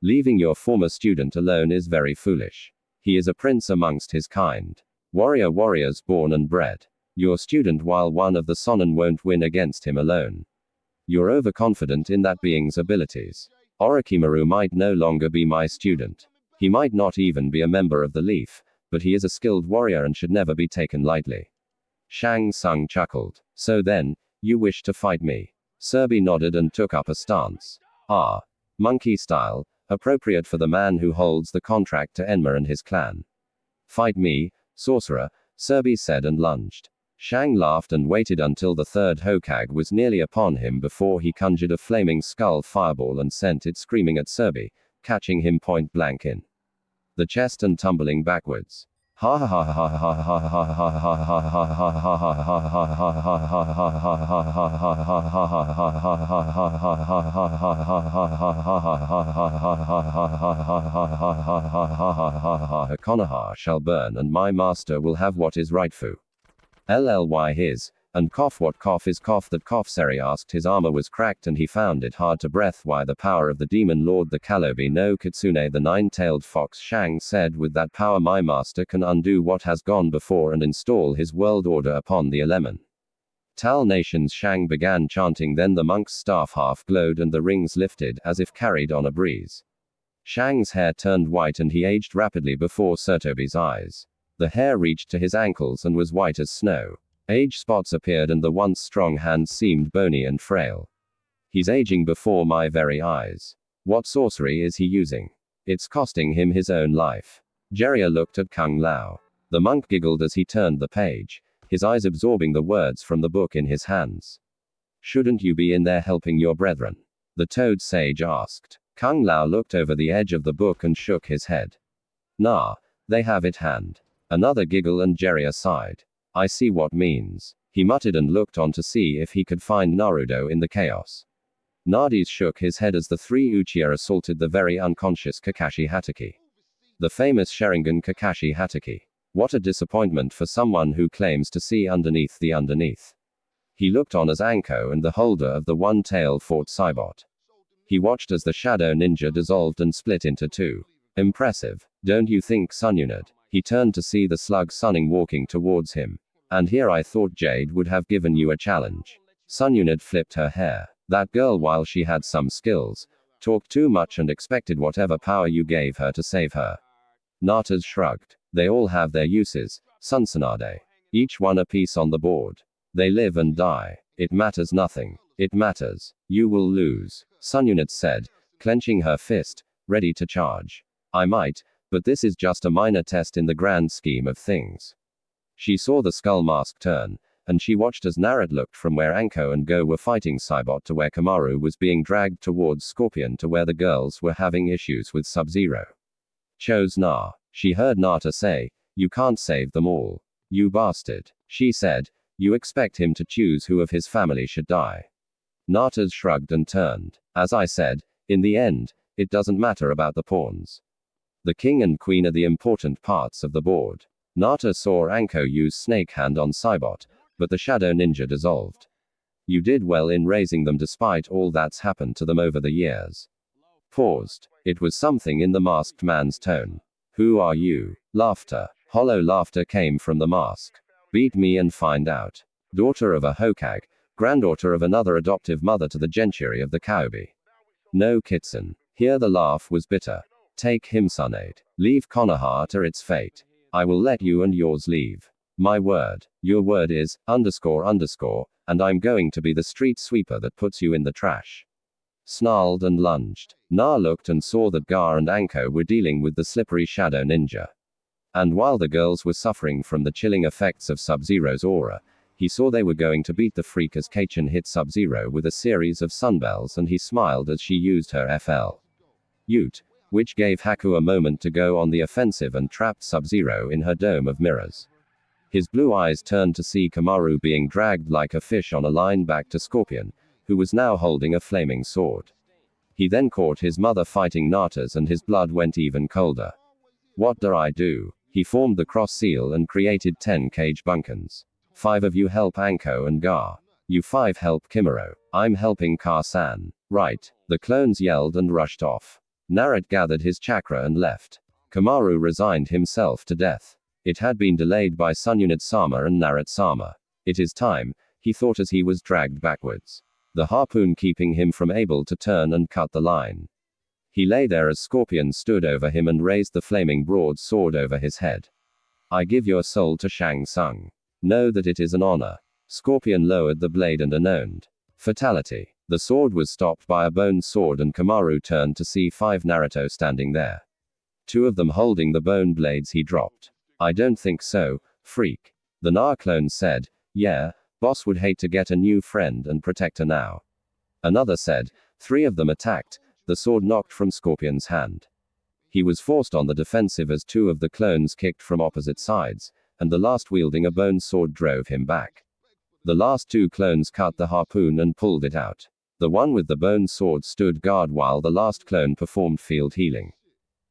Speaker 1: Leaving your former student alone is very foolish. He is a prince amongst his kind. Warriors born and bred. Your student, while one of the Sonin, won't win against him alone. You're overconfident in that being's abilities. Orochimaru might no longer be my student. He might not even be a member of the Leaf, but he is a skilled warrior and should never be taken lightly. Shang Tsung chuckled. So then, you wish to fight me? Serby nodded and took up a stance. Ah. Monkey style, appropriate for the man who holds the contract to Enma and his clan. Fight me, sorcerer, Serby said and lunged. Shang laughed and waited until the third Hokage was nearly upon him before he conjured a flaming skull fireball and sent it screaming at Serby, catching him point blank in the chest and tumbling backwards. Ha ha ha ha ha ha ha ha ha ha ha. Konoha shall burn and my master will have what is rightful. LLY his, and what cough is that cough. Seri asked. His armor was cracked and he found it hard to breath. Why the power of the demon lord the Kalobi no Kitsune the nine-tailed fox. Shang said, with that power my master can undo what has gone before and install his world order upon the Elemen. Tal nations. Shang began chanting, then the monk's staff half glowed and the rings lifted as if carried on a breeze. Shang's hair turned white and he aged rapidly before Sarutobi's eyes. The hair reached to his ankles and was white as snow. Age spots appeared and the once strong hands seemed bony and frail. He's aging before my very eyes. What sorcery is he using? It's costing him his own life. Jiraiya looked at Kung Lao. The monk giggled as he turned the page, his eyes absorbing the words from the book in his hands. Shouldn't you be in there helping your brethren? The toad sage asked. Kung Lao looked over the edge of the book and shook his head. Nah, they have it hand. Another giggle and Jiraiya sighed. I see what means. He muttered and looked on to see if he could find Naruto in the chaos. Nades shook his head as the three Uchiha assaulted the very unconscious Kakashi Hatake. The famous Sharingan Kakashi Hatake. What a disappointment for someone who claims to see underneath the underneath. He looked on as Anko and the holder of the one-tailed fought Saibot. He watched as the shadow ninja dissolved and split into two. Impressive, don't you think, Sunyunad? He turned to see the slug Sunning walking towards him. And here I thought Jade would have given you a challenge. Sunyunad flipped her hair. That girl, while she had some skills, talked too much and expected whatever power you gave her to save her. Natas shrugged. They all have their uses, Susanade. Each one a piece on the board. They live and die. It matters nothing. It matters. You will lose, Sun Yunit said, clenching her fist, ready to charge. I might, but this is just a minor test in the grand scheme of things. She saw the skull mask turn, and she watched as Narad looked from where Anko and Go were fighting Cybot to where Kamaru was being dragged towards Scorpion to where the girls were having issues with Sub-Zero. Chose Na. She heard Nata say, "You can't save them all. You bastard." She said, "You expect him to choose who of his family should die." Natas shrugged and turned. As I said, in the end, it doesn't matter about the pawns. The king and queen are the important parts of the board. Nata saw Anko use Snake Hand on Cybot, but the Shadow Ninja dissolved. You did well in raising them despite all that's happened to them over the years. Paused. It was something in the masked man's tone. Who are you? Laughter. Hollow laughter came from the mask. Beat me and find out. Daughter of a Hokage, granddaughter of another adoptive mother to the Gentry of the Kaobi. No Kitsun. Here the laugh was bitter. Take him, Sunade. Leave Konoha to its fate. I will let you and yours leave. My word. Your word is, __, and I'm going to be the street sweeper that puts you in the trash. Snarled and lunged. Na looked and saw that Gar and Anko were dealing with the slippery Shadow Ninja. And while the girls were suffering from the chilling effects of Sub-Zero's aura, he saw they were going to beat the freak as Kaichin hit Sub-Zero with a series of sunbells, and he smiled as she used her FL Ute, which gave Haku a moment to go on the offensive and trapped Sub-Zero in her dome of mirrors. His blue eyes turned to see Kamaru being dragged like a fish on a line back to Scorpion, who was now holding a flaming sword. He then caught his mother fighting Natas and his blood went even colder. What do I do? He formed the cross seal and created 10 cage bunkins. 5 of you help Anko and Gar. You 5 help Kimuro. I'm helping Kar-san. Right. The clones yelled and rushed off. Narad gathered his chakra and left. Kamaru resigned himself to death. It had been delayed by Sun Yunit Sama and Narad Sama. It is time, he thought as he was dragged backwards. The harpoon keeping him from able to turn and cut the line. He lay there as Scorpion stood over him and raised the flaming broadsword over his head. I give your soul to Shang Tsung. Know that it is an honor. Scorpion lowered the blade and announced. Fatality. The sword was stopped by a bone sword and Kamaru turned to see 5 Naruto standing there. 2 of them holding the bone blades he dropped. I don't think so, freak. The Na clone said, yeah, boss would hate to get a new friend and protector now. Another said, 3 of them attacked, the sword knocked from Scorpion's hand. He was forced on the defensive as 2 of the clones kicked from opposite sides, and the last wielding a bone sword drove him back. The last 2 clones cut the harpoon and pulled it out. The one with the bone sword stood guard while the last clone performed field healing.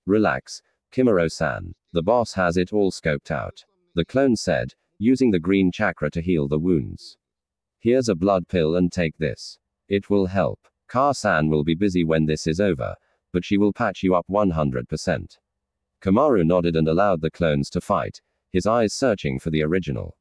Speaker 1: Relax, Kimuro-san. The boss has it all scoped out. The clone said, using the green chakra to heal the wounds. Here's a blood pill and take this. It will help. Kar-san will be busy when this is over, but she will patch you up 100%. Kamaru nodded and allowed the clones to fight, his eyes searching for the original.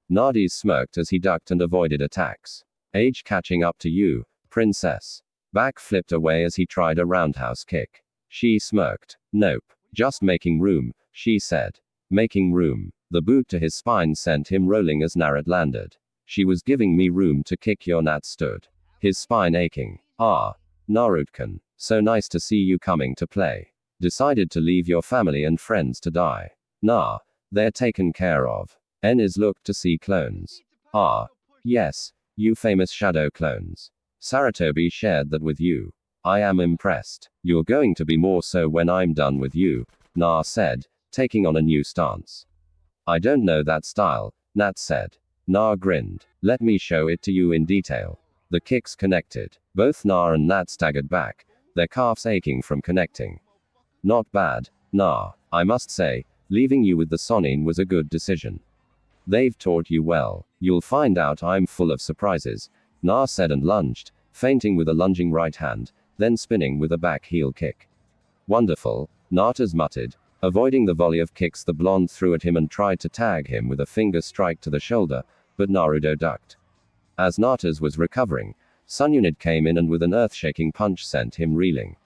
Speaker 1: Nardis smirked as he ducked and avoided attacks. Age catching up to you, princess. Back flipped away as he tried a roundhouse kick. She smirked. Nope. Just making room, she said. Making room. The boot to his spine sent him rolling as Narad landed. She was giving me room to kick, your Nat stood. His spine aching. Ah. Narutkan. So nice to see you coming to play. Decided to leave your family and friends to die. Nah. They're taken care of. Enes looked to see clones. Ah. Yes. You famous shadow clones. Saratobi shared that with you. I am impressed. You're going to be more so when I'm done with you, Na said, taking on a new stance. I don't know that style, Nat said. Na grinned. Let me show it to you in detail. The kicks connected. Both Na and Nat staggered back, their calves aching from connecting. Not bad, Na. I must say, leaving you with the Sonin was a good decision. They've taught you well. You'll find out I'm full of surprises, Na said and lunged, feinting with a lunging right hand, then spinning with a back heel kick. Wonderful, Natas muttered, avoiding the volley of kicks the blonde threw at him and tried to tag him with a finger strike to the shoulder, but Naruto ducked. As Natas was recovering, Sun Yunit came in and with an earth-shaking punch sent him reeling.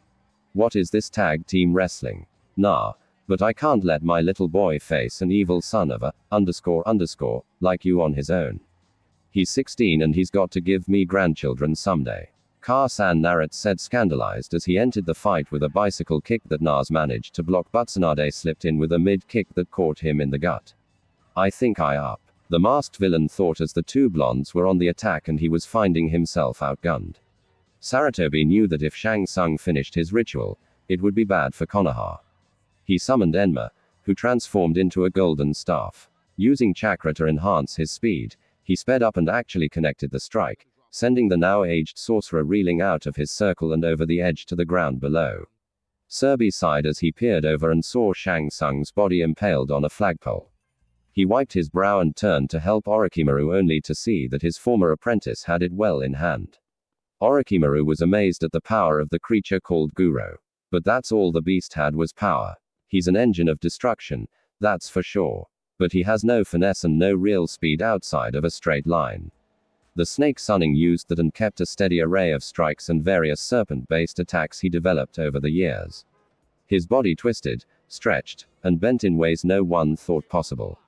Speaker 1: What is this tag team wrestling? Nah, but I can't let my little boy face an evil son of a __, like you on his own. He's 16 and he's got to give me grandchildren someday. Ka-san narrates said, scandalized as he entered the fight with a bicycle kick that Nas managed to block, but Tsunade slipped in with a mid-kick that caught him in the gut. I think I up. The masked villain thought as the two blondes were on the attack and he was finding himself outgunned. Sarutobi knew that if Shang Tsung finished his ritual, it would be bad for Konoha. He summoned Enma, who transformed into a golden staff. Using chakra to enhance his speed, he sped up and actually connected the strike, sending the now-aged sorcerer reeling out of his circle and over the edge to the ground below. Serbi sighed as he peered over and saw Shang Tsung's body impaled on a flagpole. He wiped his brow and turned to help Orochimaru, only to see that his former apprentice had it well in hand. Orochimaru was amazed at the power of the creature called Guro. But that's all the beast had was power. He's an engine of destruction, that's for sure. But he has no finesse and no real speed outside of a straight line. The Snake Sunning used that and kept a steady array of strikes and various serpent-based attacks he developed over the years. His body twisted, stretched, and bent in ways no one thought possible.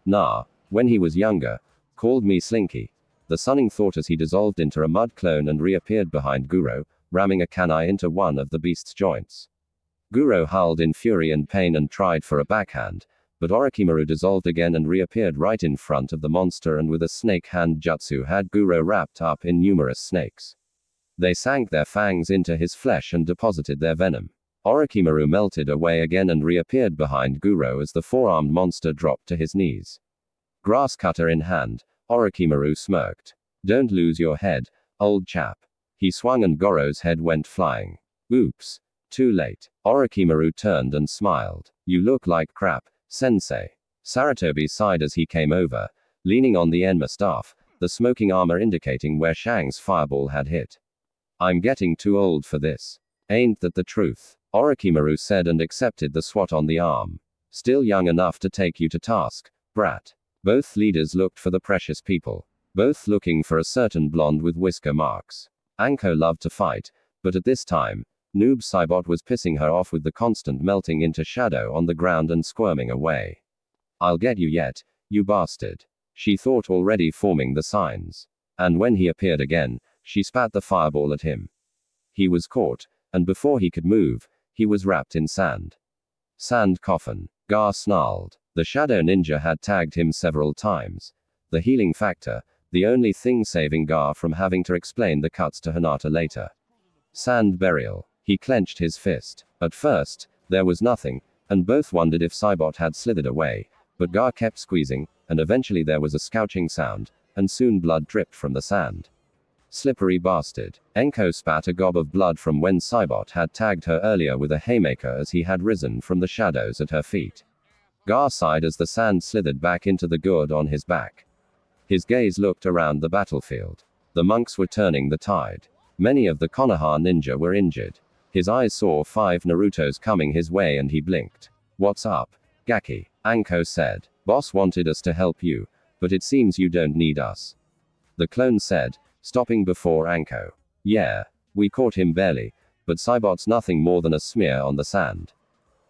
Speaker 1: Na, when he was younger, called me Slinky. The Sunning thought as he dissolved into a mud clone and reappeared behind Guro, ramming a kunai into one of the beast's joints. Guro howled in fury and pain and tried for a backhand, but Orochimaru dissolved again and reappeared right in front of the monster, and with a snake hand jutsu had Guro wrapped up in numerous snakes. They sank their fangs into his flesh and deposited their venom. Orochimaru melted away again and reappeared behind Guro as the four-armed monster dropped to his knees. Grass cutter in hand, Orochimaru smirked. Don't lose your head, old chap. He swung and Goro's head went flying. Oops. Too late. Orochimaru turned and smiled. You look like crap, sensei. Sarutobi sighed as he came over, leaning on the Enma staff, the smoking armor indicating where Shang's fireball had hit. I'm getting too old for this. Ain't that the truth? Orochimaru said and accepted the swat on the arm. Still young enough to take you to task, brat. Both leaders looked for the precious people. Both looking for a certain blonde with whisker marks. Anko loved to fight, but at this time, Noob Saibot was pissing her off with the constant melting into shadow on the ground and squirming away. I'll get you yet, you bastard. She thought, already forming the signs. And when he appeared again, she spat the fireball at him. He was caught, and before he could move, he was wrapped in sand. Sand coffin. Gar snarled. The shadow ninja had tagged him several times. The healing factor, the only thing saving Gar from having to explain the cuts to Hinata later. Sand burial. He clenched his fist. At first, there was nothing, and both wondered if Saibot had slithered away, but Gar kept squeezing, and eventually there was a scouching sound, and soon blood dripped from the sand. Slippery bastard. Enko spat a gob of blood from when Saibot had tagged her earlier with a haymaker as he had risen from the shadows at her feet. Gar sighed as the sand slithered back into the gourd on his back. His gaze looked around the battlefield. The monks were turning the tide. Many of the Konoha ninja were injured. His eyes saw 5 Narutos coming his way and he blinked. What's up, Gaki? Anko said. Boss wanted us to help you, but it seems you don't need us. The clone said, stopping before Anko. Yeah, we caught him barely, but Saibot's nothing more than a smear on the sand.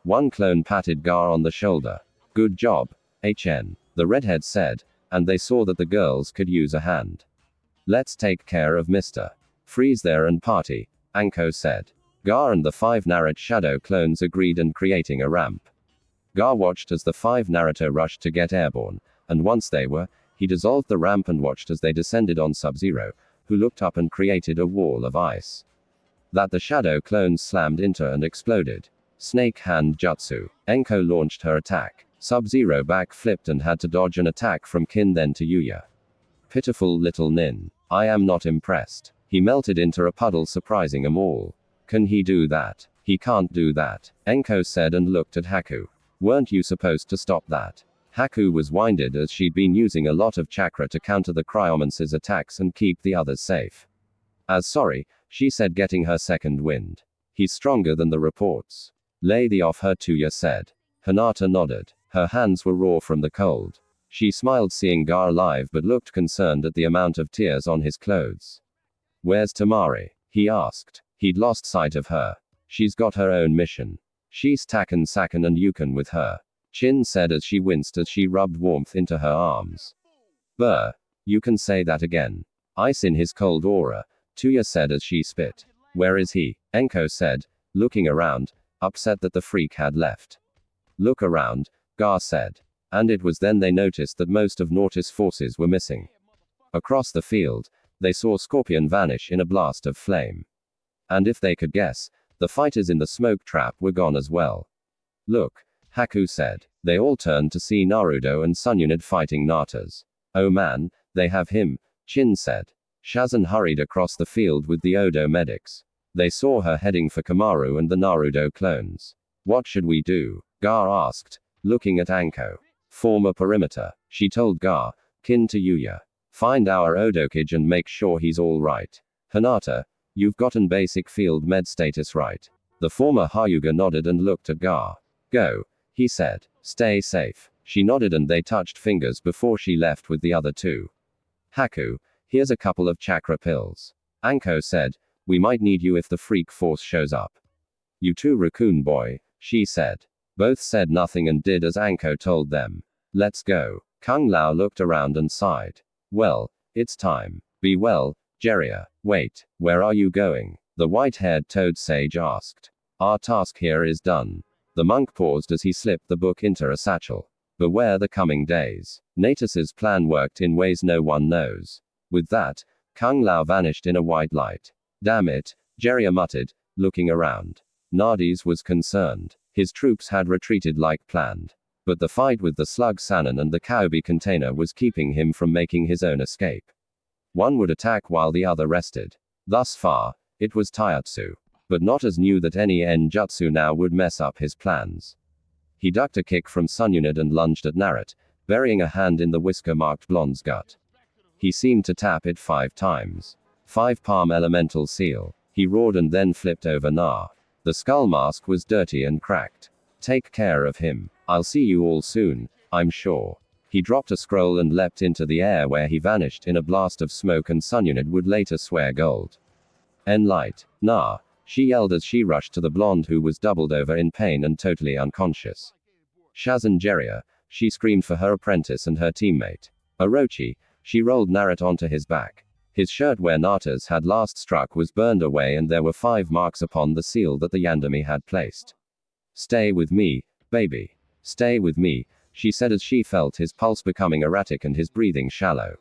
Speaker 1: One clone patted Gar on the shoulder. Good job, HN. The redhead said, and they saw that the girls could use a hand. Let's take care of Mr. Freeze there and party, Anko said. Gar and the 5 Naruto shadow clones agreed and creating a ramp. Gar watched as the 5 Naruto rushed to get airborne, and once they were, he dissolved the ramp and watched as they descended on Sub-Zero, who looked up and created a wall of ice. That the shadow clones slammed into and exploded. Snake hand jutsu. Enko launched her attack. Sub-Zero back-flipped and had to dodge an attack from Kin then to Yuya. Pitiful little Nin. I am not impressed. He melted into a puddle surprising them all. Can he do that? He can't do that, Enko said and looked at Haku. Weren't you supposed to stop that? Haku was winded as she'd been using a lot of chakra to counter the cryomancer's attacks and keep the others safe. As sorry, she said, getting her second wind. He's stronger than the reports. Lay the off her, Tuya said. Hinata nodded. Her hands were raw from the cold. She smiled seeing Gar alive but looked concerned at the amount of tears on his clothes. Where's Temari? He asked. He'd lost sight of her. She's got her own mission. She's taken Sakan and Yukon with her. Chin said as she winced as she rubbed warmth into her arms. Brr. You can say that again. Ice in his cold aura, Tuya said as she spit. Where is he? Enko said, looking around, upset that the freak had left. Look around, Gar said. And it was then they noticed that most of Nautis' forces were missing. Across the field, they saw Scorpion vanish in a blast of flame. And if they could guess, the fighters in the smoke trap were gone as well. Look, Haku said. They all turned to see Naruto and Sununid fighting Natas. Oh man, they have him, Chin said. Shazan hurried across the field with the Odo medics. They saw her heading for Kamaru and the Naruto clones. What should we do? Gar asked, looking at Anko. Form a perimeter, she told Gar, kin to Yuya. Find our Odokage and make sure he's all right. Hinata, you've gotten basic field med status right. The former Hyuga nodded and looked at Gar. Go, he said. Stay safe. She nodded and they touched fingers before she left with the other two. Haku, here's a couple of chakra pills. Anko said, we might need you if the freak force shows up. You too, raccoon boy, she said. Both said nothing and did as Anko told them. Let's go. Kung Lao looked around and sighed. Well, it's time. Be well, Jeria. Wait, where are you going? The white-haired toad sage asked. Our task here is done. The monk paused as he slipped the book into a satchel. Beware the coming days. Natus's plan worked in ways no one knows. With that, Kung Lao vanished in a white light. Damn it, Jeria muttered, looking around. Nardis was concerned. His troops had retreated like planned. But the fight with the slug Sannon and the Kaobi container was keeping him from making his own escape. One would attack while the other rested. Thus far, it was Taiyatsu. But Natas knew that any Enjutsu now would mess up his plans. He ducked a kick from Sununid and lunged at Narut, burying a hand in the whisker-marked blonde's gut. He seemed to tap it 5 times. 5-palm elemental seal. He roared and then flipped over Na. The skull mask was dirty and cracked. Take care of him. I'll see you all soon, I'm sure. He dropped a scroll and leapt into the air where he vanished in a blast of smoke and Sununid would later swear gold. Enlight. Na. She yelled as she rushed to the blonde who was doubled over in pain and totally unconscious. Shazan Jeria, she screamed for her apprentice and her teammate. Orochi, she rolled Narut onto his back. His shirt where Natas had last struck was burned away and there were 5 marks upon the seal that the Yandami had placed. Stay with me, baby. Stay with me, she said as she felt his pulse becoming erratic and his breathing shallow.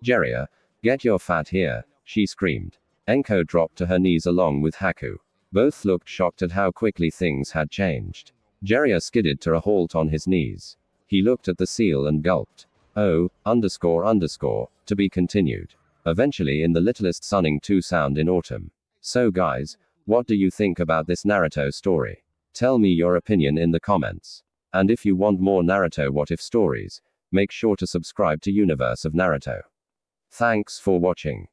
Speaker 1: Jeria, get your fat here, she screamed. Enko dropped to her knees along with Haku. Both looked shocked at how quickly things had changed. Jeria skidded to a halt on his knees. He looked at the seal and gulped. Oh, to be continued. Eventually in the littlest sunning 2 sound in autumn. So guys, what do you think about this Naruto story? Tell me your opinion in the comments. And if you want more Naruto what if stories, make sure to subscribe to Universe of Naruto. Thanks for watching.